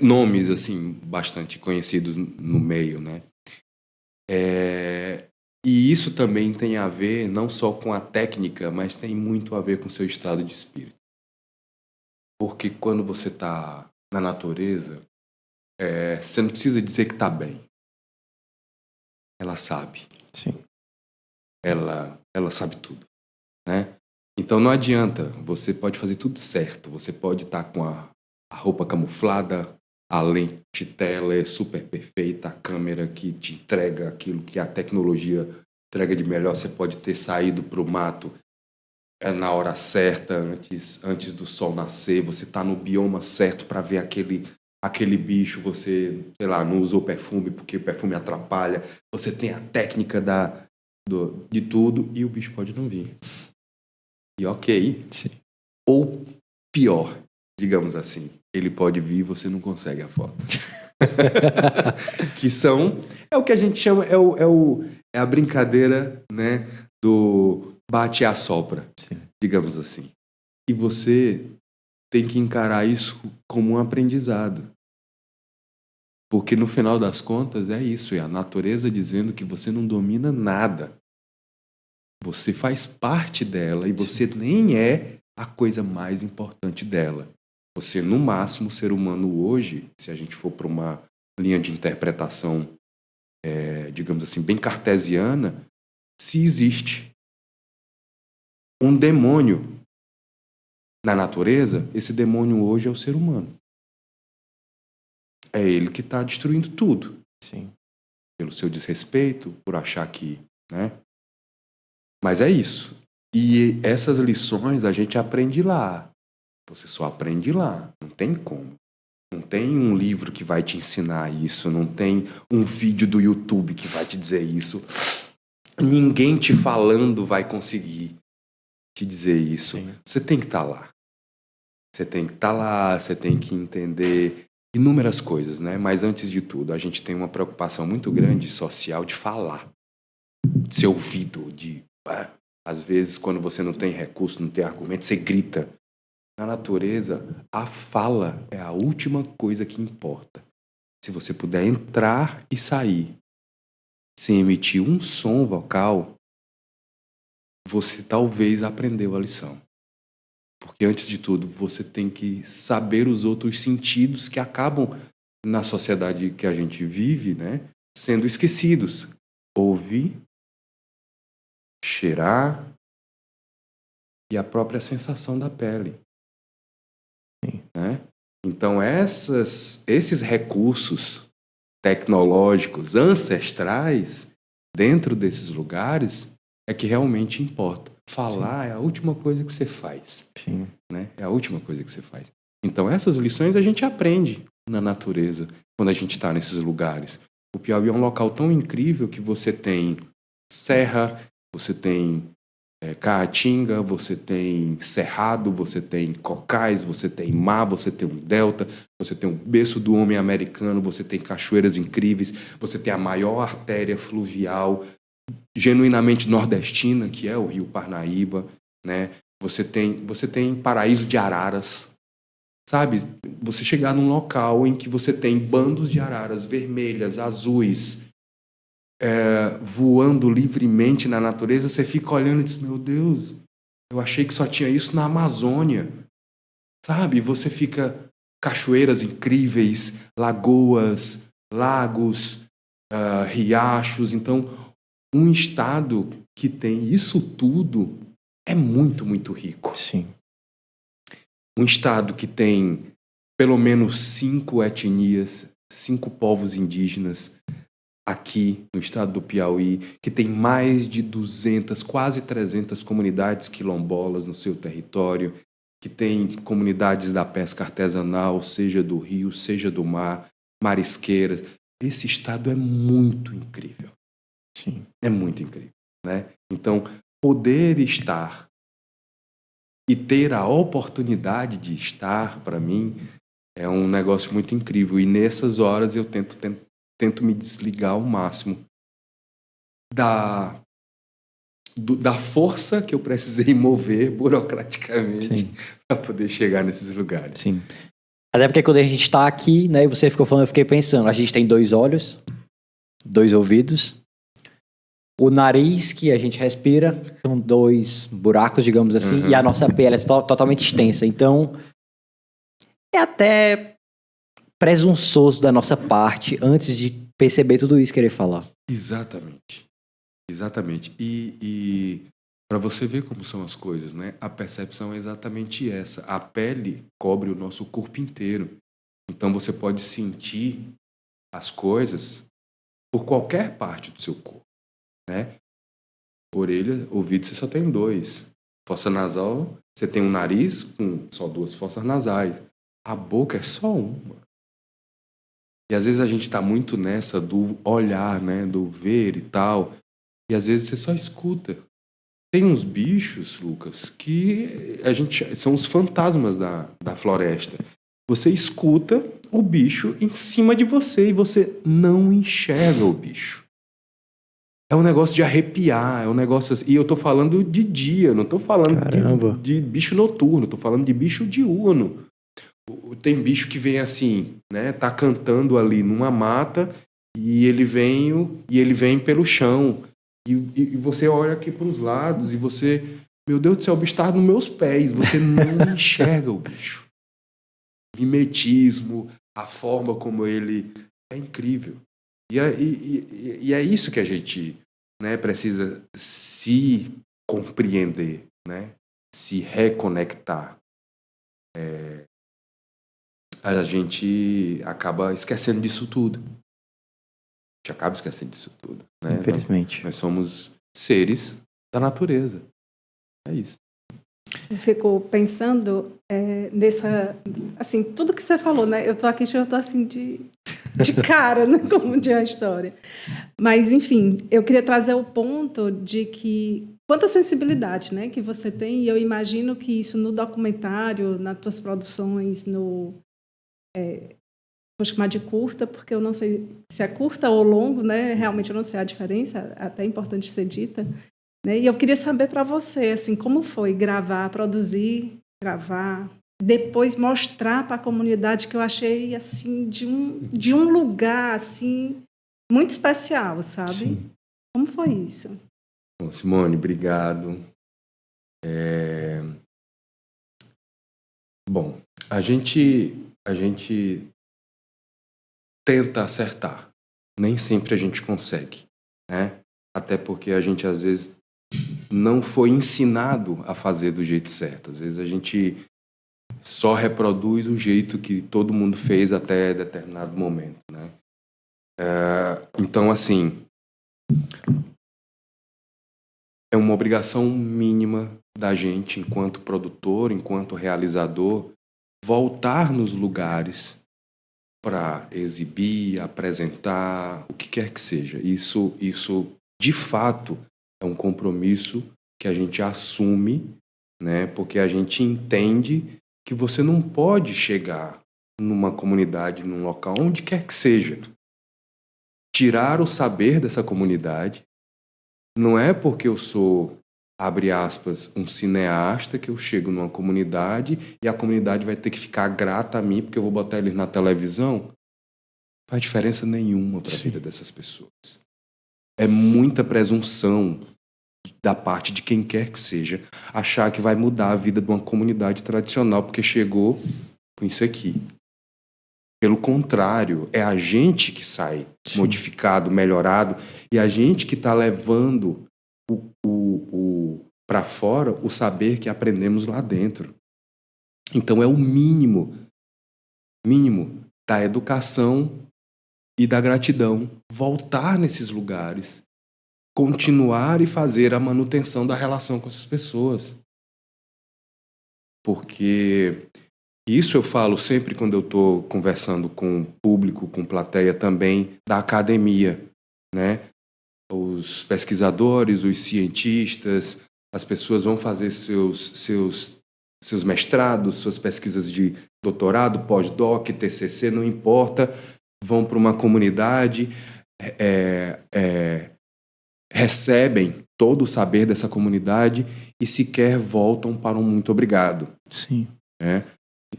nomes assim bastante conhecidos no meio, né? E isso também tem a ver não só com a técnica, mas tem muito a ver com o seu estado de espírito. Porque quando você está na natureza, você não precisa dizer que está bem. Ela sabe. Sim. Ela sabe tudo, né? Então não adianta, você pode fazer tudo certo, você pode estar com a roupa camuflada, a lente tela é super perfeita, a câmera que te entrega aquilo que a tecnologia entrega de melhor, você pode ter saído para o mato na hora certa, antes do sol nascer, você está no bioma certo para ver aquele bicho, você, sei lá, não usou perfume porque o perfume atrapalha, você tem a técnica de tudo e o bicho pode não vir. E ok. Sim. Ou pior, digamos assim, ele pode vir e você não consegue a foto. Que são, é o que a gente chama, é a brincadeira, né, do bate e assopra, digamos assim. E você tem que encarar isso como um aprendizado. Porque no final das contas é isso, é a natureza dizendo que você não domina nada. Você faz parte dela e você nem é a coisa mais importante dela. Você, no máximo, ser humano hoje, se a gente for para uma linha de interpretação, digamos assim, bem cartesiana, se existe um demônio na natureza, esse demônio hoje é o ser humano. É ele que está destruindo tudo. Sim. Pelo seu desrespeito, por achar que, né? Mas é isso. E essas lições a gente aprende lá. Você só aprende lá. Não tem como. Não tem um livro que vai te ensinar isso. Não tem um vídeo do YouTube que vai te dizer isso. Ninguém te falando vai conseguir te dizer isso. Sim. Você tem que estar lá. Você tem que estar lá, você tem que entender inúmeras coisas, né? Mas antes de tudo, a gente tem uma preocupação muito grande social de falar, de ser ouvido, às vezes, quando você não tem recurso, não tem argumento, você grita. Na natureza, a fala é a última coisa que importa. Se você puder entrar e sair sem emitir um som vocal, você talvez aprendeu a lição. Porque, antes de tudo, você tem que saber os outros sentidos que acabam, na sociedade que a gente vive, né, sendo esquecidos. Ouvir, cheirar e a própria sensação da pele. Né? Então, esses recursos tecnológicos ancestrais dentro desses lugares é que realmente importa. Falar é a última coisa que você faz. Sim. Né? É a última coisa que você faz. Então, essas lições a gente aprende na natureza quando a gente está nesses lugares. O Piauí é um local tão incrível que você tem serra, você tem caatinga, você tem cerrado, você tem cocais, você tem mar, você tem um delta, você tem um berço do homem americano, você tem cachoeiras incríveis, você tem a maior artéria fluvial genuinamente nordestina, que é o Rio Parnaíba, né? Você tem paraíso de araras, sabe? Você chegar num local em que você tem bandos de araras vermelhas, azuis, voando livremente na natureza, você fica olhando e diz, meu Deus, eu achei que só tinha isso na Amazônia, sabe? Você fica cachoeiras incríveis, lagoas, lagos, riachos. Então, um estado que tem isso tudo é muito, muito rico. Sim. Um estado que tem pelo menos 5 etnias, 5 povos indígenas, aqui no estado do Piauí, que tem mais de 200, quase 300 comunidades quilombolas no seu território, que tem comunidades da pesca artesanal, seja do rio, seja do mar, marisqueiras. Esse estado é muito incrível. Sim. É muito incrível, né? Então, poder estar e ter a oportunidade de estar, para mim, é um negócio muito incrível. E nessas horas eu tento me desligar ao máximo da força que eu precisei mover burocraticamente para poder chegar nesses lugares. Sim. Até porque quando a gente tá aqui, né, e você ficou falando, eu fiquei pensando, a gente tem 2 olhos, 2 ouvidos, o nariz que a gente respira, são 2 buracos, digamos assim, e a nossa pele é totalmente extensa. Então, é até presunçoso da nossa parte, antes de perceber tudo isso, querer falar. Exatamente. Exatamente. E para você ver como são as coisas, né? A percepção é exatamente essa. A pele cobre o nosso corpo inteiro. Então você pode sentir as coisas por qualquer parte do seu corpo, né? Orelha, ouvido, você só tem 2. Fossa nasal, você tem um nariz com só 2 fossas nasais. A boca é só uma. E às vezes a gente está muito nessa do olhar, né? Do ver e tal. E às vezes você só escuta. Tem uns bichos, Lucas, que são os fantasmas da floresta. Você escuta o bicho em cima de você e você não enxerga o bicho. É um negócio de arrepiar, é um negócio assim. E eu tô falando de dia, não tô falando de bicho noturno, tô falando de bicho diurno. Tem bicho que vem assim, né? Tá cantando ali numa mata e ele vem pelo chão. E você olha aqui para os lados e você... Meu Deus do céu, o bicho tá nos meus pés. Você não enxerga o bicho. Mimetismo, a forma como ele... É incrível. E é isso que a gente, né, precisa se compreender, né? Se reconectar. A gente acaba esquecendo disso tudo. A gente acaba esquecendo disso tudo. Né? Infelizmente. Nós somos seres da natureza. É isso. Eu fico pensando assim, tudo que você falou, né? Eu tô aqui, eu tô assim de cara, né? Como diz a história. Mas, enfim, eu queria trazer o ponto de que quanta sensibilidade, né, que você tem, e eu imagino que isso no documentário, nas tuas produções, vou chamar de curta, porque eu não sei se é curta ou longo, né? Realmente eu não sei a diferença, até é importante ser dita. Né? E eu queria saber para você, assim, como foi gravar, produzir, gravar, depois mostrar para a comunidade, que eu achei assim de um lugar assim muito especial, sabe? Sim. Como foi isso? Bom, Simone, obrigado. Bom, a gente tenta acertar. Nem sempre a gente consegue, né? Até porque a gente às vezes não foi ensinado a fazer do jeito certo. Às vezes a gente só reproduz o jeito que todo mundo fez até determinado momento, né? Então, assim, é uma obrigação mínima da gente, enquanto produtor, enquanto realizador, voltar nos lugares para exibir, apresentar, o que quer que seja. Isso, de fato, é um compromisso que a gente assume, né? Porque a gente entende que você não pode chegar numa comunidade, num local, onde quer que seja, tirar o saber dessa comunidade. Não é porque eu sou, abre aspas, um cineasta que eu chego numa comunidade e a comunidade vai ter que ficar grata a mim porque eu vou botar eles na televisão. Não faz diferença nenhuma para a vida dessas pessoas. É muita presunção da parte de quem quer que seja achar que vai mudar a vida de uma comunidade tradicional porque chegou com isso aqui. Pelo contrário, é a gente que sai modificado, melhorado, e a gente que está levando para fora o saber que aprendemos lá dentro. Então é o mínimo da educação e da gratidão. Voltar nesses lugares, continuar e fazer a manutenção da relação com essas pessoas. Porque isso eu falo sempre quando eu estou conversando com público, com plateia também da academia, né? Os pesquisadores, os cientistas, as pessoas vão fazer seus mestrados, suas pesquisas de doutorado, pós-doc, TCC, não importa, vão para uma comunidade, recebem todo o saber dessa comunidade e sequer voltam para um muito obrigado. Sim. Né?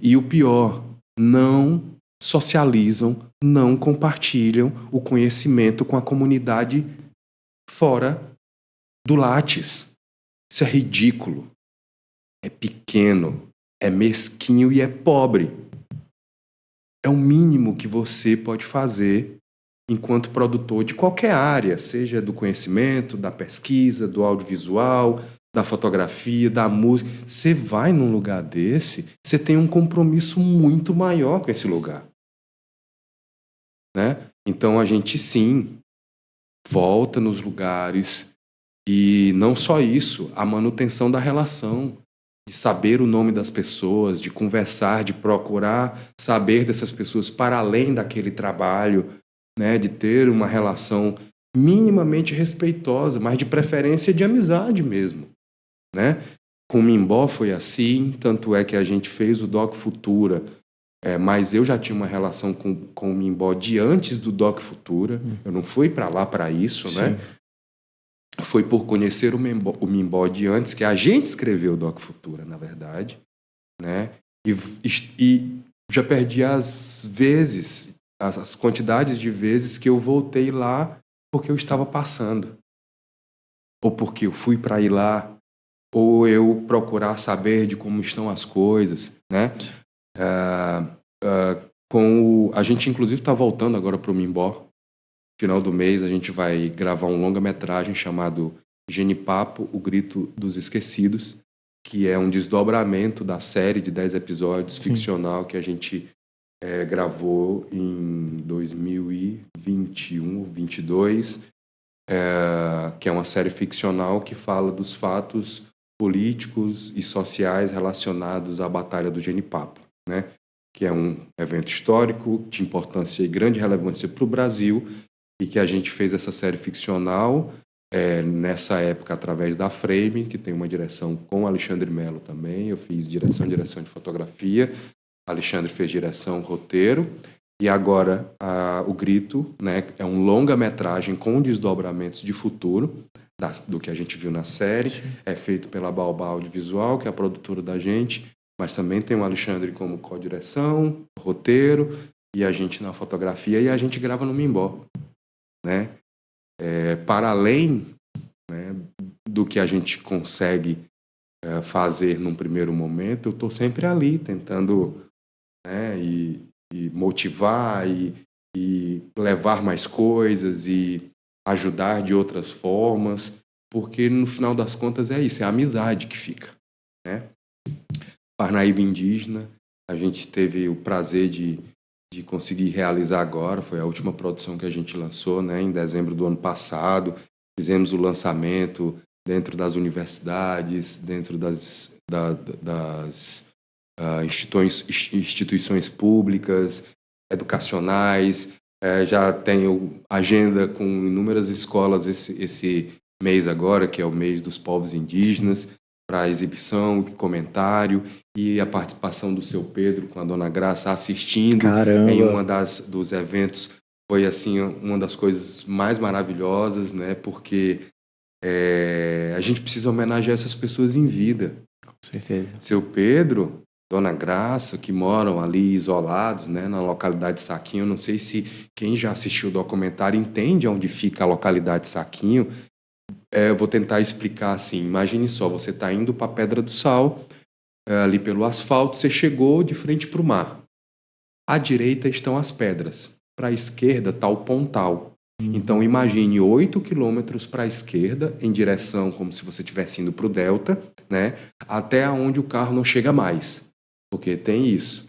E o pior, não socializam, não compartilham o conhecimento com a comunidade fora do Lattes. Isso é ridículo. É pequeno, é mesquinho e é pobre. É o mínimo que você pode fazer enquanto produtor de qualquer área, seja do conhecimento, da pesquisa, do audiovisual, da fotografia, da música. Você vai num lugar desse, você tem um compromisso muito maior com esse lugar. Né? Então a gente sim volta nos lugares e não só isso, a manutenção da relação. de saber o nome das pessoas, de conversar, de procurar saber dessas pessoas para além daquele trabalho, né, de ter uma relação minimamente respeitosa, mas de preferência de amizade mesmo, né? Com o Mimbó foi assim, tanto é que a gente fez o Doc Futura, mas eu já tinha uma relação com o Mimbó de antes do Doc Futura, eu não fui para lá para isso, Sim. né? Foi por conhecer o Mimbó de antes que a gente escreveu o Doc Futura, na verdade, né? E já perdi as quantidades de vezes que eu voltei lá porque eu estava passando, ou porque eu fui para ir lá, ou eu procurar saber de como estão as coisas, né? A gente inclusive está voltando agora para o Mimbó. Final do mês a gente vai gravar um longa-metragem chamado Genipapo, O Grito dos Esquecidos, que é um desdobramento da série de 10 episódios ficcional que a gente gravou em 2021 ou 2022, que é uma série ficcional que fala dos fatos políticos e sociais relacionados à Batalha do Genipapo, né? Que é um evento histórico de importância e grande relevância para o Brasil, e que a gente fez essa série ficcional nessa época através da Frame, que tem uma direção com Alexandre Melo também. Eu fiz direção de fotografia, Alexandre fez direção, roteiro, e agora o Grito, né, é um longa-metragem com desdobramentos de futuro do que a gente viu na série. É feito pela Baobá Audiovisual, que é a produtora da gente, mas também tem o Alexandre como co-direção, roteiro, e a gente na fotografia, e a gente grava no Mimbó, né? Para além, né, do que a gente consegue fazer num primeiro momento, eu estou sempre ali tentando, né, e motivar e levar mais coisas e ajudar de outras formas, porque no final das contas é isso, é a amizade que fica, né? Parnaíba Indígena, a gente teve o prazer de conseguir realizar agora, foi a última produção que a gente lançou, né, em dezembro do ano passado. Fizemos o lançamento dentro das universidades, dentro das instituições públicas, educacionais. Já tenho agenda com inúmeras escolas esse mês agora, que é o mês dos povos indígenas, para exibição, comentário, e a participação do seu Pedro com a Dona Graça assistindo. Caramba. Em dos eventos. Foi assim uma das coisas mais maravilhosas, né? Porque a gente precisa homenagear essas pessoas em vida. Com certeza. Seu Pedro, Dona Graça, que moram ali isolados, né, na localidade de Saquinho. Não sei se quem já assistiu o documentário entende onde fica a localidade de Saquinho. Eu vou tentar explicar assim. Imagine só, você está indo para Pedra do Sal, ali pelo asfalto, você chegou de frente para o mar. À direita estão as pedras, para a esquerda está o Pontal. Então imagine 8 quilômetros para a esquerda, em direção como se você estivesse indo para o Delta, né, até onde o carro não chega mais, porque tem isso.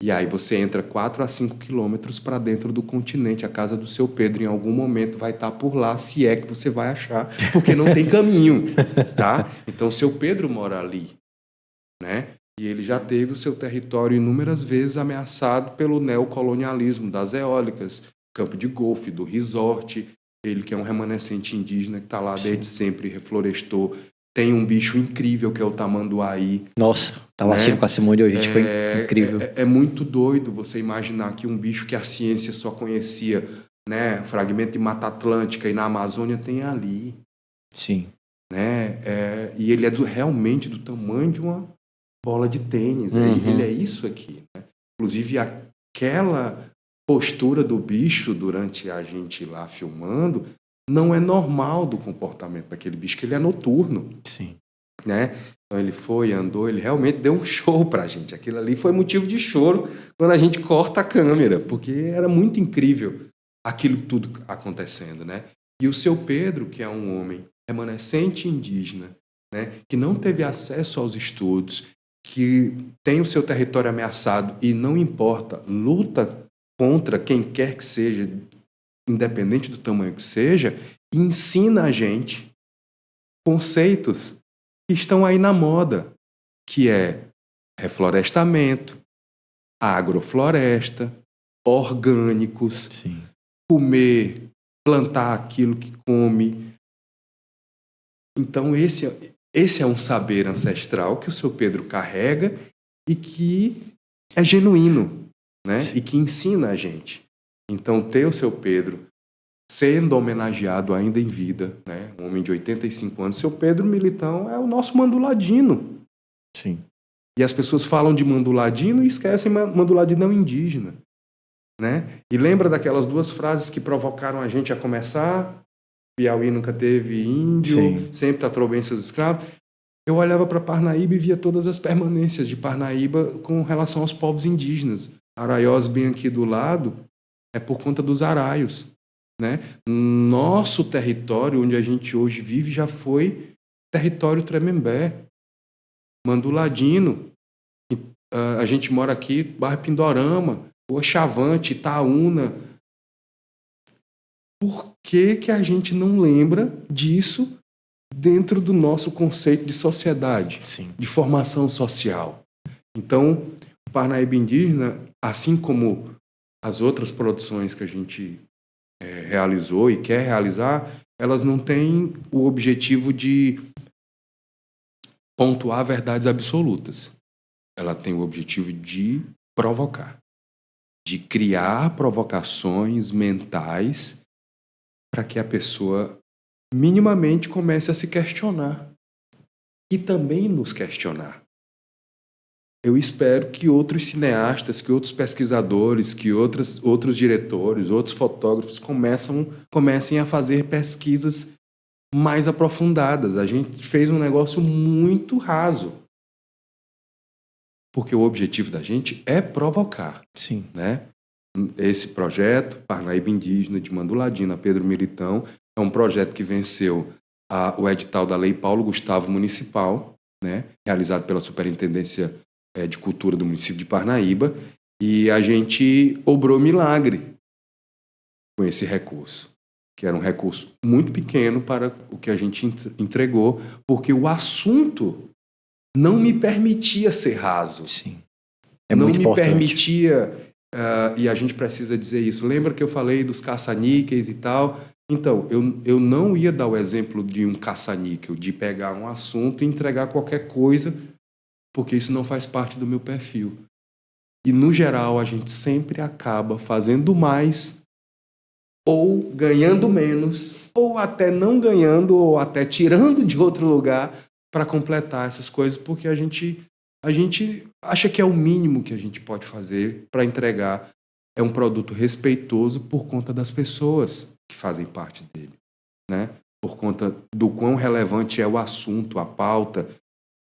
E aí você entra 4 a 5 quilômetros para dentro do continente. A casa do seu Pedro em algum momento vai estar por lá, se é que você vai achar, porque não tem caminho, tá? Então seu Pedro mora ali, né? E ele já teve o seu território inúmeras vezes ameaçado pelo neocolonialismo das eólicas, campo de golfe, do resort. Ele que é um remanescente indígena que está lá desde sempre, reflorestou. Tem um bicho incrível que é o tamanduaí. Nossa, estava assistindo com a Simone hoje, foi incrível. É muito doido você imaginar que um bicho que a ciência só conhecia, né, fragmento de Mata Atlântica, e na Amazônia tem ali. Sim. Né? E ele é realmente do tamanho de uma bola de tênis. Ele é isso aqui. Né? Inclusive, aquela postura do bicho durante a gente lá filmando não é normal do comportamento daquele bicho, que ele é noturno. Sim. Né? Então ele foi, andou, ele realmente deu um show pra gente. Aquilo ali foi motivo de choro quando a gente corta a câmera, porque era muito incrível aquilo tudo acontecendo, né? E o seu Pedro, que é um homem remanescente indígena, né, que não teve acesso aos estudos, que tem o seu território ameaçado e não importa, luta contra quem quer que seja, independente do tamanho que seja, e ensina a gente conceitos que estão aí na moda, que é reflorestamento, agrofloresta, orgânicos, Sim. comer, plantar aquilo que come. Então, esse é um saber ancestral que o seu Pedro carrega e que é genuíno, né? E que ensina a gente. Então, ter o seu Pedro sendo homenageado ainda em vida, né? Um homem de 85 anos, seu Pedro Militão é o nosso Manduladino. Sim. E as pessoas falam de Manduladino e esquecem Manduladino indígena, né? E lembra daquelas duas frases que provocaram a gente a começar? Piauí nunca teve índio, Sim. sempre tratou bem seus escravos. Eu olhava para Parnaíba e via todas as permanências de Parnaíba com relação aos povos indígenas. Araiós, bem aqui do lado, é por conta dos araios, né? Nosso território, onde a gente hoje vive, já foi território Tremembé, Manduladino. A gente mora aqui, bairro Pindorama, Rua Chavante, Itaúna. Por que a gente não lembra disso dentro do nosso conceito de sociedade, Sim. de formação social? Então, o Parnaíba Indígena, assim como as outras produções que a gente realizou e quer realizar, elas não têm o objetivo de pontuar verdades absolutas. Ela tem o objetivo de provocar, de criar provocações mentais para que a pessoa minimamente comece a se questionar e também nos questionar. Eu espero que outros cineastas, que outros pesquisadores, que outros diretores, outros fotógrafos comecem a fazer pesquisas mais aprofundadas. A gente fez um negócio muito raso, porque o objetivo da gente é provocar. Sim. Né? Esse projeto, Parnaíba Indígena, de Manduladina, Pedro Militão, é um projeto que venceu o edital da Lei Paulo Gustavo Municipal, né? Realizado pela Superintendência de Cultura do município de Parnaíba, e a gente obrou milagre com esse recurso, que era um recurso muito pequeno para o que a gente entregou, porque o assunto não me permitia ser raso. Sim. É não muito me importante. permitia, e a gente precisa dizer isso. Lembra que eu falei dos caça-níqueis e tal? Então, eu não ia dar o exemplo de um caça-níquel, de pegar um assunto e entregar qualquer coisa, porque isso não faz parte do meu perfil. E, no geral, a gente sempre acaba fazendo mais ou ganhando menos, ou até não ganhando, ou até tirando de outro lugar para completar essas coisas, porque a gente acha que é o mínimo que a gente pode fazer para entregar. É um produto respeitoso por conta das pessoas que fazem parte dele, né? Por conta do quão relevante é o assunto, a pauta.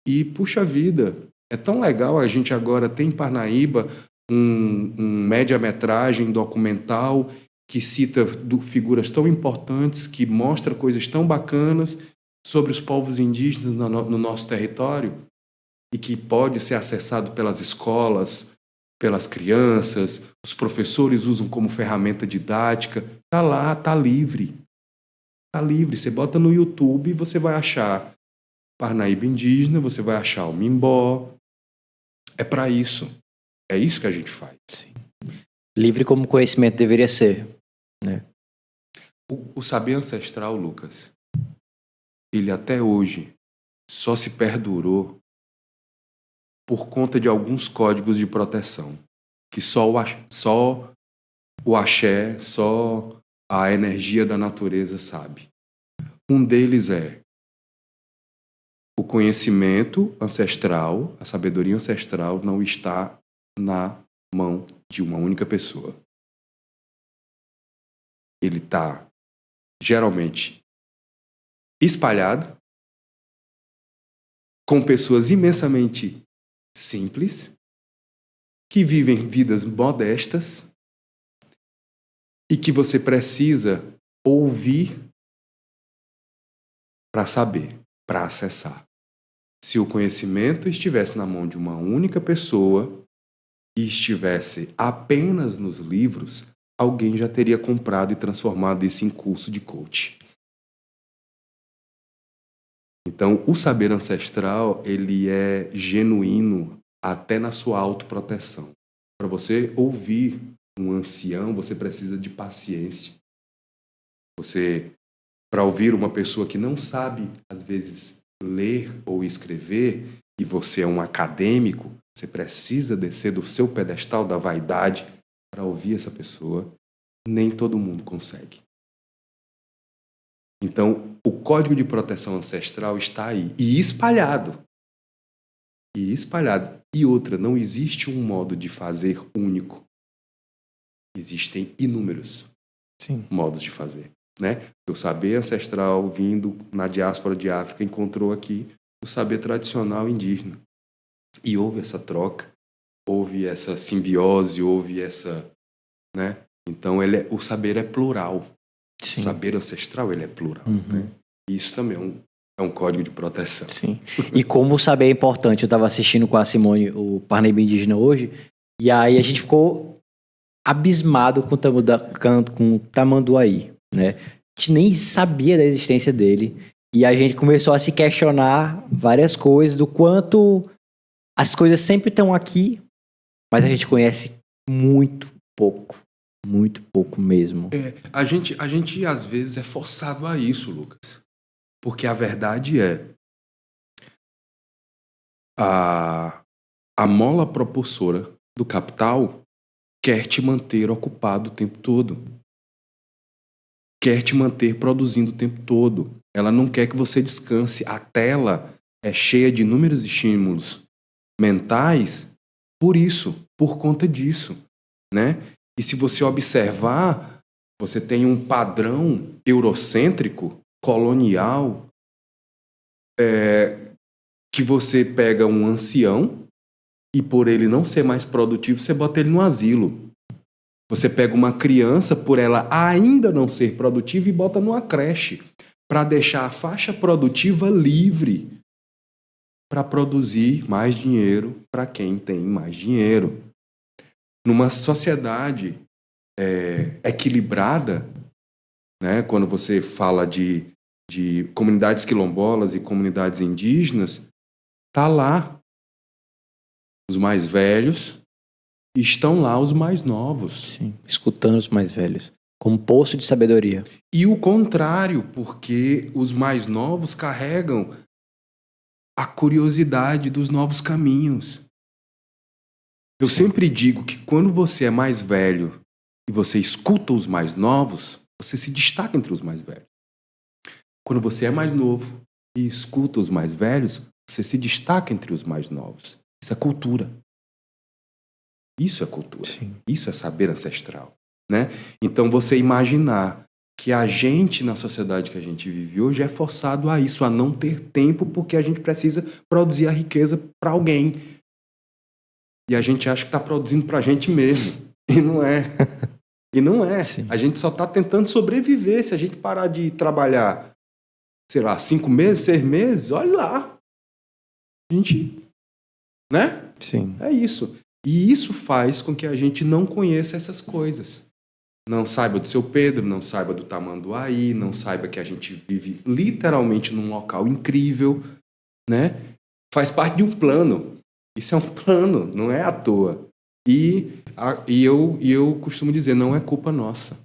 E, puxa vida, é tão legal a gente agora tem em Parnaíba um média-metragem documental que cita figuras tão importantes, que mostra coisas tão bacanas sobre os povos indígenas no nosso território e que pode ser acessado pelas escolas, pelas crianças, os professores usam como ferramenta didática. Está lá, está livre. Está livre. Você bota no YouTube e você vai achar Parnaíba Indígena, você vai achar o Mimbó. É para isso. É isso que a gente faz. Sim. Livre como conhecimento deveria ser, né? O saber ancestral, Lucas, ele até hoje só se perdurou por conta de alguns códigos de proteção, que só o axé, só a energia da natureza sabe. Um deles é o conhecimento ancestral, a sabedoria ancestral não está na mão de uma única pessoa. Ele está, geralmente, espalhado, com pessoas imensamente simples, que vivem vidas modestas e que você precisa ouvir para saber, para acessar. Se o conhecimento estivesse na mão de uma única pessoa e estivesse apenas nos livros, alguém já teria comprado e transformado isso em curso de coach. Então, o saber ancestral, ele é genuíno até na sua autoproteção. Para você ouvir um ancião, você precisa de paciência. Para ouvir uma pessoa que não sabe, às vezes, ler ou escrever, e você é um acadêmico, você precisa descer do seu pedestal da vaidade para ouvir essa pessoa. Nem todo mundo consegue. Então, o código de proteção ancestral está aí, e espalhado. E outra, não existe um modo de fazer único. Existem inúmeros modos de fazer. Né? O saber ancestral vindo na diáspora de África encontrou aqui o saber tradicional indígena. E houve essa troca, houve essa simbiose, houve essa... Né? Então, o saber é plural. Sim. O saber ancestral ele é plural. Né? E isso também é um código de proteção. Sim. E como o saber é importante, eu estava assistindo com a Simone o Parnaíba Indígena hoje, e aí a gente ficou abismado com o Tamanduaí, né? A gente nem sabia da existência dele, e a gente começou a se questionar várias coisas, do quanto as coisas sempre estão aqui, mas a gente conhece muito pouco mesmo. A gente às vezes é forçado a isso, Lucas. Porque a verdade é a mola propulsora do capital quer te manter ocupado o tempo todo. Quer te manter produzindo o tempo todo. Ela não quer que você descanse. A tela é cheia de inúmeros estímulos mentais por conta disso, né? E se você observar, você tem um padrão eurocêntrico, colonial, que você pega um ancião e por ele não ser mais produtivo, você bota ele no asilo. Você pega uma criança, por ela ainda não ser produtiva, e bota numa creche, para deixar a faixa produtiva livre para produzir mais dinheiro para quem tem mais dinheiro. Numa sociedade equilibrada, né, quando você fala de comunidades quilombolas e comunidades indígenas, tá lá os mais velhos, e estão lá os mais novos. Sim, escutando os mais velhos, como poço de sabedoria. E o contrário, porque os mais novos carregam a curiosidade dos novos caminhos. Eu sempre digo que quando você é mais velho e você escuta os mais novos, você se destaca entre os mais velhos. Quando você é mais novo e escuta os mais velhos, você se destaca entre os mais novos. Isso é cultura. Isso é cultura. Sim. Isso é saber ancestral, né? Então, você imaginar que a gente, na sociedade que a gente vive hoje, é forçado a isso, a não ter tempo, porque a gente precisa produzir a riqueza para alguém. E a gente acha que está produzindo para a gente mesmo. E não é. E não é. Sim. A gente só está tentando sobreviver. Se a gente parar de trabalhar, sei lá, 5 meses, 6 meses, olha lá. A gente... Né? Sim. É isso. E isso faz com que a gente não conheça essas coisas. Não saiba do Seu Pedro, não saiba do Tamanduaí, não saiba que a gente vive literalmente num local incrível, né? Faz parte de um plano. Isso é um plano, não é à toa. E eu costumo dizer, não é culpa nossa.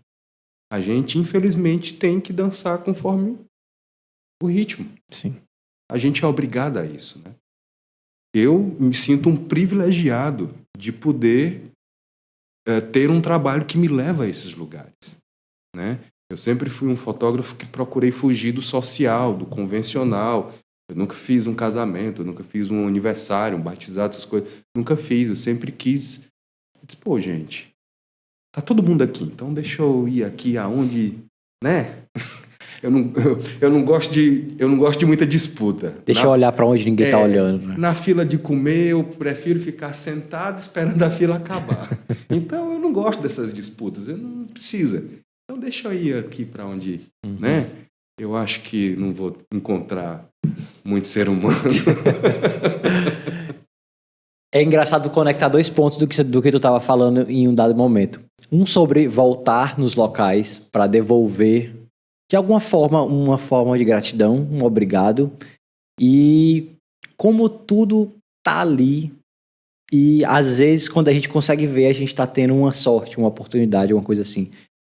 A gente, infelizmente, tem que dançar conforme o ritmo. Sim. A gente é obrigado a isso, né? Eu me sinto um privilegiado de poder ter um trabalho que me leva a esses lugares, né? Eu sempre fui um fotógrafo que procurei fugir do social, do convencional. Eu nunca fiz um casamento, eu nunca fiz um aniversário, um batizado, essas coisas. Nunca fiz, eu sempre quis. Eu disse, pô, gente, tá todo mundo aqui, então deixa eu ir aqui aonde, né? Eu não gosto de muita disputa. Deixa eu olhar para onde ninguém tá olhando. Né? Na fila de comer, eu prefiro ficar sentado esperando a fila acabar. Então, eu não gosto dessas disputas. Eu não precisa. Então, deixa eu ir aqui para onde, né? Eu acho que não vou encontrar muito ser humano. É engraçado conectar 2 pontos do que tu estava falando em um dado momento. Um sobre voltar nos locais para devolver, de alguma forma, uma forma de gratidão, um obrigado. E como tudo tá ali, e às vezes quando a gente consegue ver, a gente tá tendo uma sorte, uma oportunidade, uma coisa assim.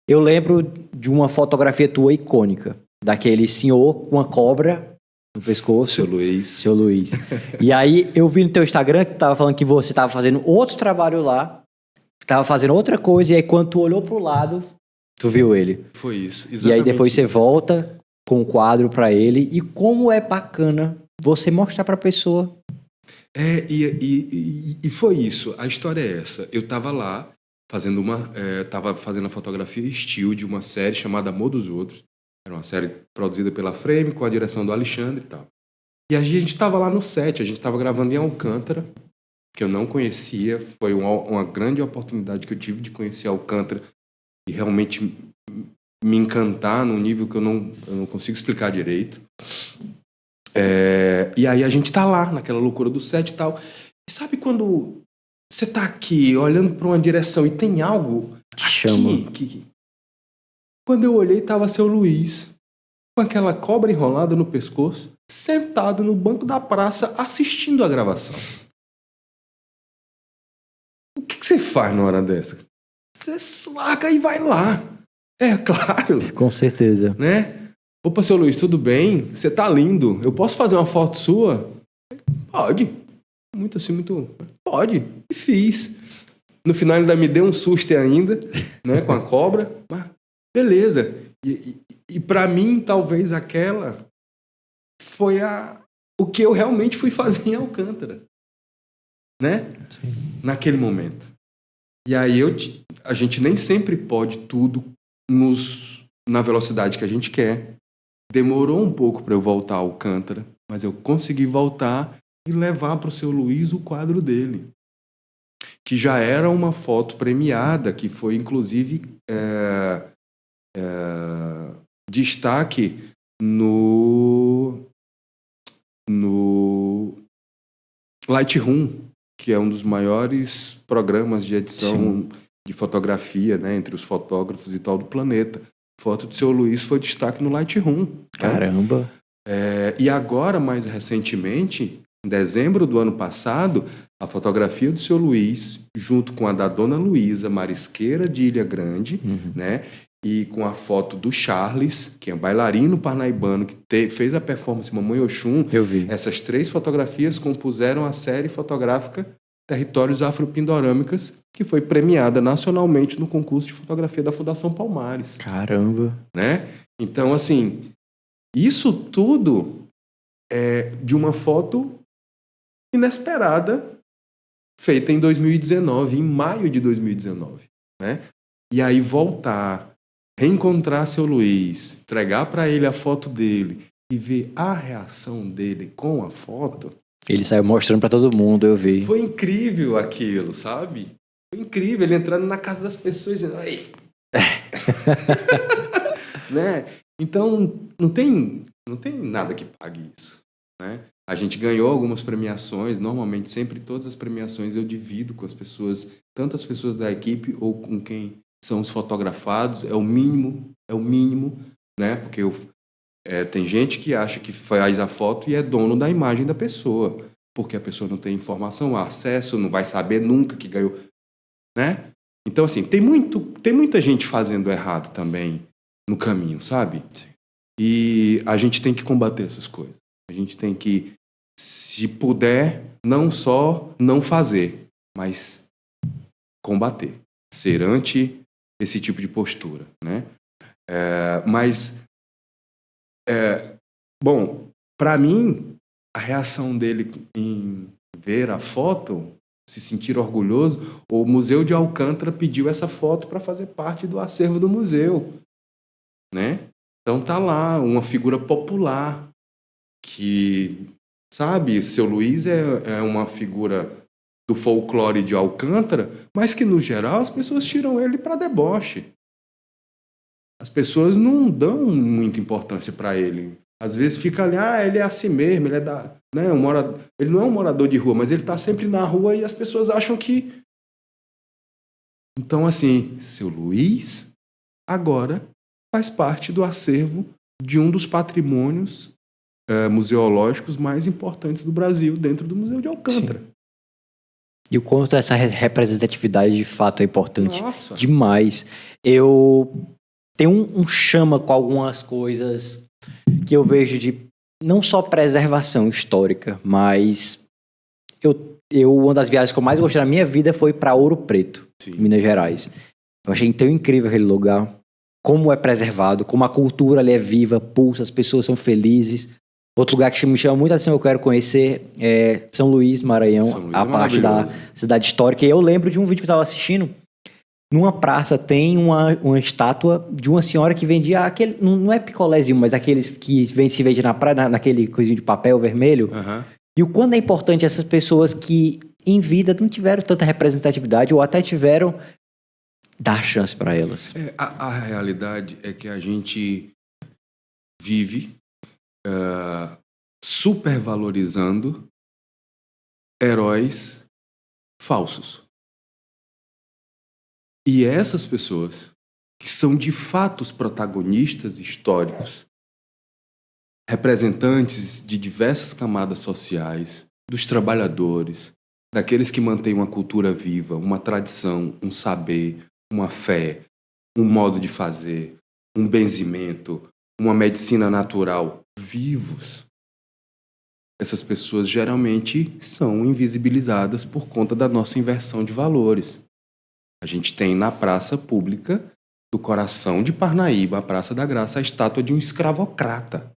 Eu lembro de uma fotografia tua icônica, daquele senhor com uma cobra no pescoço. Seu Luiz. Seu Luiz. E aí eu vi no teu Instagram que tu tava falando que você tava fazendo outro trabalho lá, tava fazendo outra coisa, e aí quando tu olhou pro lado, tu viu ele. Foi isso, E aí depois você isso. volta com o quadro pra ele, e como é bacana você mostrar pra pessoa. E foi isso. A história é essa. Eu estava lá tava fazendo a fotografia estilo de uma série chamada Amor dos Outros. Era uma série produzida pela Frame com a direção do Alexandre e tal. E a gente estava lá no set, a gente estava gravando em Alcântara, que eu não conhecia. Foi uma grande oportunidade que eu tive de conhecer Alcântara e realmente me encantar num nível que eu não consigo explicar direito. E aí a gente tá lá, naquela loucura do set e tal. E sabe quando você tá aqui, olhando pra uma direção e tem algo Que chama. Quando eu olhei, tava seu Luiz, com aquela cobra enrolada no pescoço, sentado no banco da praça, assistindo a gravação. O que você faz na hora dessa? Você larga e vai lá. É claro. Com certeza. Né? Opa, seu Luiz, tudo bem? Você tá lindo. Eu posso fazer uma foto sua? Pode. Muito assim, muito... Pode. E fiz. No final ele ainda me deu um susto ainda, né? Com a cobra. Mas beleza. E pra mim, talvez aquela foi o que eu realmente fui fazer em Alcântara. Né? Sim. Naquele momento. E aí a gente nem sempre pode tudo na velocidade que a gente quer. Demorou um pouco para eu voltar a Alcântara, mas eu consegui voltar e levar para o seu Luiz o quadro dele, que já era uma foto premiada, que foi inclusive destaque no Lightroom, que é um dos maiores programas de edição de fotografia, né, entre os fotógrafos e tal do planeta. A foto do seu Luiz foi destaque no Lightroom. Caramba! E agora, mais recentemente, em dezembro do ano passado, a fotografia do seu Luiz, junto com a da dona Luísa, marisqueira de Ilha Grande, né, e com a foto do Charles, que é um bailarino parnaibano, que fez a performance Mamãe Oxum. Eu vi. Essas 3 fotografias compuseram a série fotográfica Territórios Afropindorâmicas, que foi premiada nacionalmente no concurso de fotografia da Fundação Palmares. Caramba! Né? Então, assim, isso tudo é de uma foto inesperada, feita em 2019, em maio de 2019. Né? E aí voltar, reencontrar seu Luiz, entregar para ele a foto dele e ver a reação dele com a foto. Ele saiu mostrando pra todo mundo, eu vi. Foi incrível aquilo, sabe? Foi incrível ele entrando na casa das pessoas e dizendo, ei. Né? Então, não tem nada que pague isso, né? A gente ganhou algumas premiações, normalmente sempre todas as premiações eu divido com as pessoas, tanto as pessoas da equipe ou com quem são os fotografados, é o mínimo, né? Porque tem gente que acha que faz a foto e é dono da imagem da pessoa, porque a pessoa não tem informação, acesso, não vai saber nunca que ganhou, né? Então, assim, tem muita gente fazendo errado também no caminho, sabe? Sim. E a gente tem que combater essas coisas. A gente tem que, se puder, não só não fazer, mas combater, ser anti esse tipo de postura, né? Bom, para mim, a reação dele em ver a foto, se sentir orgulhoso, o Museu de Alcântara pediu essa foto para fazer parte do acervo do museu, né? Então tá lá uma figura popular que, sabe, seu Luiz é uma figura do folclore de Alcântara, mas que no geral as pessoas tiram ele para deboche. As pessoas não dão muita importância para ele. Às vezes fica ali, ele é assim mesmo, ele é ele não é um morador de rua, mas ele está sempre na rua e as pessoas acham que... Então, assim, seu Luiz agora faz parte do acervo de um dos patrimônios museológicos mais importantes do Brasil, dentro do Museu de Alcântara. Sim. E o quanto essa representatividade de fato é importante. Nossa! Demais. Eu tenho um chama com algumas coisas que eu vejo de não só preservação histórica, mas uma das viagens que eu mais gostei na minha vida foi para Ouro Preto, Sim. Minas Gerais. Eu achei tão incrível aquele lugar, como é preservado, como a cultura ali é viva, pulsa, as pessoas são felizes. Outro lugar que me chama muita atenção, eu quero conhecer, é São Luís, Maranhão, São Luís a é parte da maravilhoso. cidade histórica. E eu lembro de um vídeo que eu estava assistindo. Numa praça tem uma estátua de uma senhora que vendia aquele, não é picolézinho, mas aqueles que se vende na praia, naquele coisinho de papel vermelho. Aham. E o quanto é importante essas pessoas que em vida não tiveram tanta representatividade ou até tiveram, dar chance para elas. A realidade é que a gente vive supervalorizando heróis falsos. E essas pessoas, que são de fato os protagonistas históricos, representantes de diversas camadas sociais, dos trabalhadores, daqueles que mantêm uma cultura viva, uma tradição, um saber, uma fé, um modo de fazer, um benzimento, uma medicina natural, vivos. Essas pessoas geralmente são invisibilizadas por conta da nossa inversão de valores. A gente tem na praça pública do coração de Parnaíba, a Praça da Graça, a estátua de um escravocrata.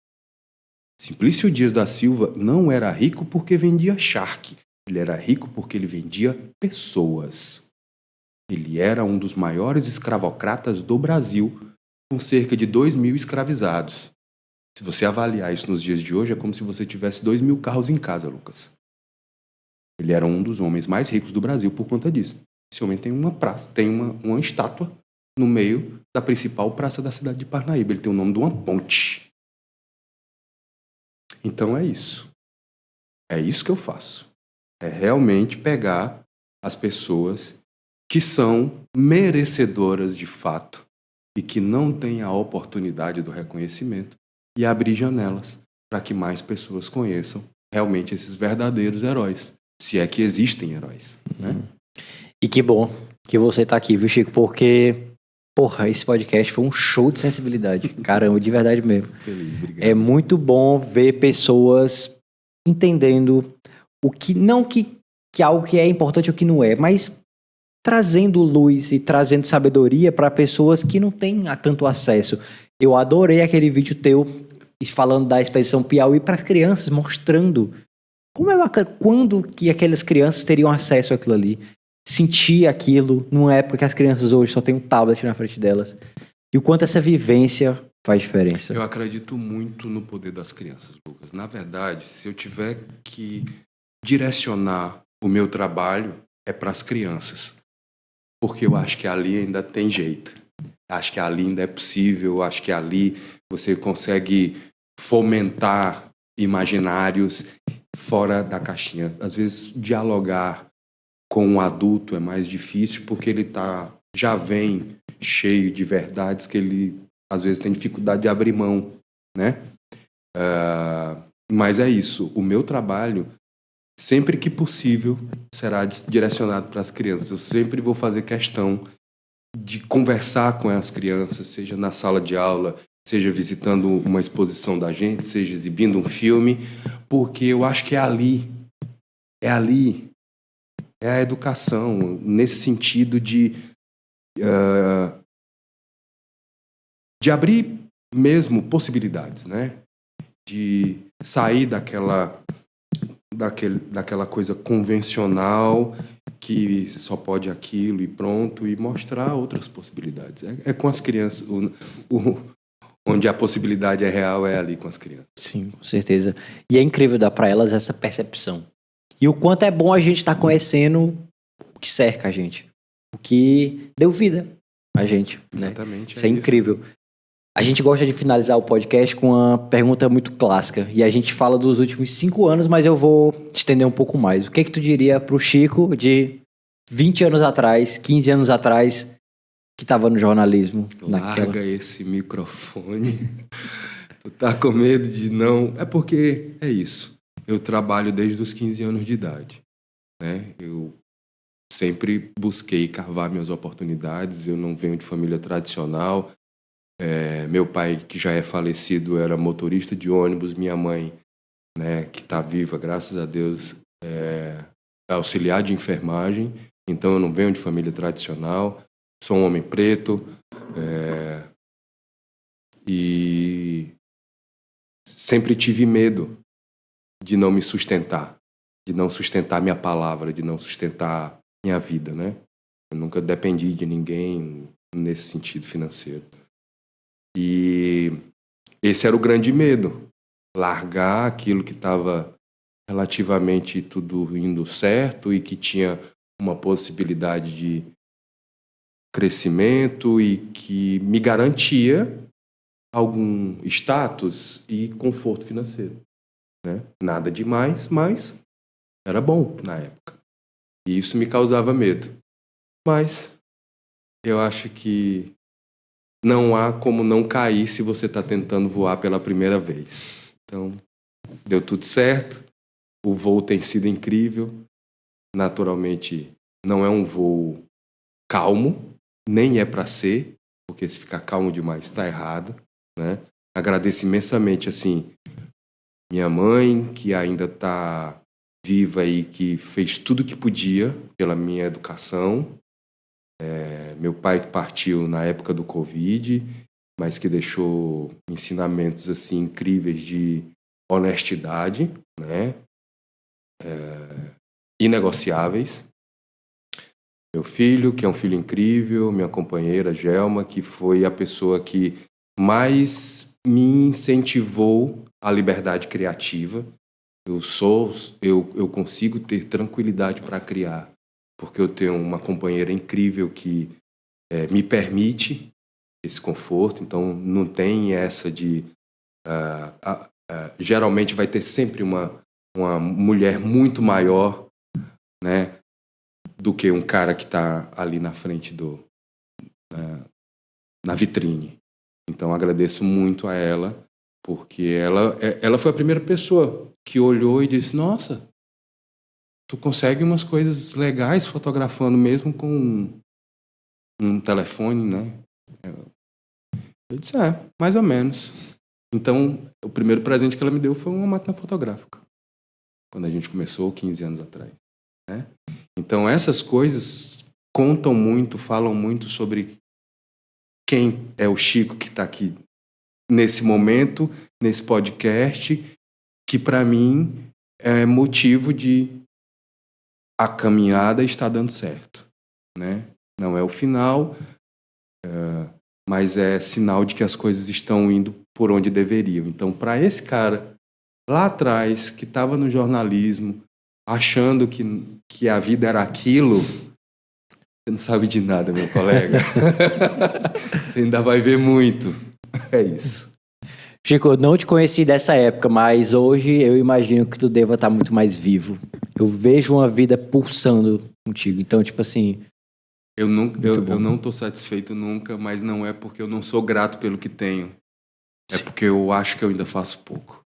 Simplício Dias da Silva não era rico porque vendia charque. Ele era rico porque ele vendia pessoas. Ele era um dos maiores escravocratas do Brasil, com cerca de 2.000 escravizados. Se você avaliar isso nos dias de hoje, é como se você tivesse 2.000 carros em casa, Lucas. Ele era um dos homens mais ricos do Brasil por conta disso. Esse homem tem uma praça, tem uma estátua no meio da principal praça da cidade de Parnaíba. Ele tem o nome de uma ponte. Então é isso. É isso que eu faço. É realmente pegar as pessoas que são merecedoras de fato e que não têm a oportunidade do reconhecimento e abrir janelas para que mais pessoas conheçam realmente esses verdadeiros heróis, se é que existem heróis, né? E que bom que você tá aqui, viu, Chico? Porque, porra, esse podcast foi um show de sensibilidade. Caramba, de verdade mesmo. Feliz, obrigado. É muito bom ver pessoas entendendo o que, não que algo que é importante ou que não é, mas trazendo luz e trazendo sabedoria para pessoas que não têm tanto acesso. Eu adorei aquele vídeo teu falando da expedição Piauí para as crianças, mostrando quando que aquelas crianças teriam acesso àquilo ali. Sentir aquilo numa época que as crianças hoje só têm um tablet na frente delas. E o quanto essa vivência faz diferença. Eu acredito muito no poder das crianças, Lucas. Na verdade, se eu tiver que direcionar o meu trabalho, é para as crianças. Porque eu acho que ali ainda tem jeito. Acho que ali ainda é possível. Acho que ali você consegue fomentar imaginários fora da caixinha. Às vezes, dialogar com um adulto é mais difícil porque ele já vem cheio de verdades que ele, às vezes, tem dificuldade de abrir mão, né? Mas é isso. O meu trabalho, sempre que possível, será direcionado para as crianças. Eu sempre vou fazer questão de conversar com as crianças, seja na sala de aula, seja visitando uma exposição da gente, seja exibindo um filme, porque eu acho que é ali, é a educação, nesse sentido de abrir mesmo possibilidades, né? De sair daquela coisa convencional que só pode aquilo e pronto, e mostrar outras possibilidades. É com as crianças, onde a possibilidade é real é ali com as crianças. Sim, com certeza. E é incrível dar para elas essa percepção. E o quanto é bom a gente estar conhecendo o que cerca a gente. O que deu vida a gente. Né? Exatamente. Isso é incrível. A gente gosta de finalizar o podcast com uma pergunta muito clássica. E a gente fala dos últimos 5 anos, mas eu vou estender um pouco mais. O que tu diria pro Chico de 20 anos atrás, 15 anos atrás, que estava no jornalismo? Larga esse microfone. Tu tá com medo de não... É porque é isso. Eu trabalho desde os 15 anos de idade, né? Eu sempre busquei cavar minhas oportunidades. Eu não venho de família tradicional. Meu pai, que já é falecido, era motorista de ônibus. Minha mãe, né, que está viva, graças a Deus, é auxiliar de enfermagem. Então eu não venho de família tradicional. Sou um homem preto. E sempre tive medo de não me sustentar, de não sustentar minha palavra, de não sustentar minha vida, né? Eu nunca dependi de ninguém nesse sentido financeiro. E esse era o grande medo, largar aquilo que estava relativamente tudo indo certo e que tinha uma possibilidade de crescimento e que me garantia algum status e conforto financeiro, né? Nada demais, mas era bom na época. E isso me causava medo. Mas eu acho que não há como não cair se você está tentando voar pela primeira vez. Então, deu tudo certo. O voo tem sido incrível. Naturalmente, não é um voo calmo, nem é para ser, porque se ficar calmo demais está errado, né? Agradeço imensamente, assim, minha mãe, que ainda está viva e que fez tudo o que podia pela minha educação. Meu pai, que partiu na época do Covid, mas que deixou ensinamentos assim incríveis de honestidade, né? Inegociáveis. Meu filho, que é um filho incrível, minha companheira Gelma, que foi a pessoa que mais me incentivou à liberdade criativa. Eu consigo ter tranquilidade para criar, porque eu tenho uma companheira incrível que me permite esse conforto. Então não tem essa de... geralmente vai ter sempre uma mulher muito maior, né, do que um cara que está ali na frente na vitrine. Então agradeço muito a ela, porque ela foi a primeira pessoa que olhou e disse: nossa, tu consegue umas coisas legais fotografando mesmo com um telefone, né? Eu disse: mais ou menos. Então, o primeiro presente que ela me deu foi uma máquina fotográfica, quando a gente começou 15 anos atrás, né? Então, essas coisas contam muito, falam muito sobre quem é o Chico que está aqui nesse momento, nesse podcast, que para mim é motivo de a caminhada está dando certo, né? Não é o final, mas é sinal de que as coisas estão indo por onde deveriam. Então, para esse cara lá atrás, que estava no jornalismo, achando que a vida era aquilo, você não sabe de nada, meu colega. Você ainda vai ver muito. É isso. Chico, eu não te conheci dessa época, mas hoje eu imagino que tu deva estar muito mais vivo. Eu vejo uma vida pulsando contigo. Então, tipo assim... Eu não estou satisfeito nunca, mas não é porque eu não sou grato pelo que tenho. É porque eu acho que eu ainda faço pouco.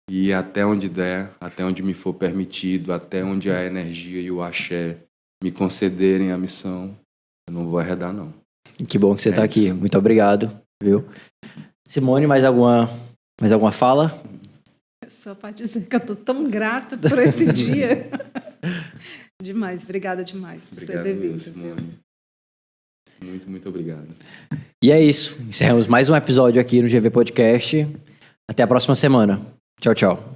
E até onde der, até onde me for permitido, até onde a energia e o axé me concederem a missão, eu não vou arredar, não. Que bom que você está aqui. Muito obrigado, viu? Simone, mais alguma fala? Só para dizer que eu estou tão grata por esse dia. Demais, obrigada demais por você ter vindo. Simone. Muito, muito obrigado. E é isso. Encerramos mais um episódio aqui no GV Podcast. Até a próxima semana. Tchau, tchau.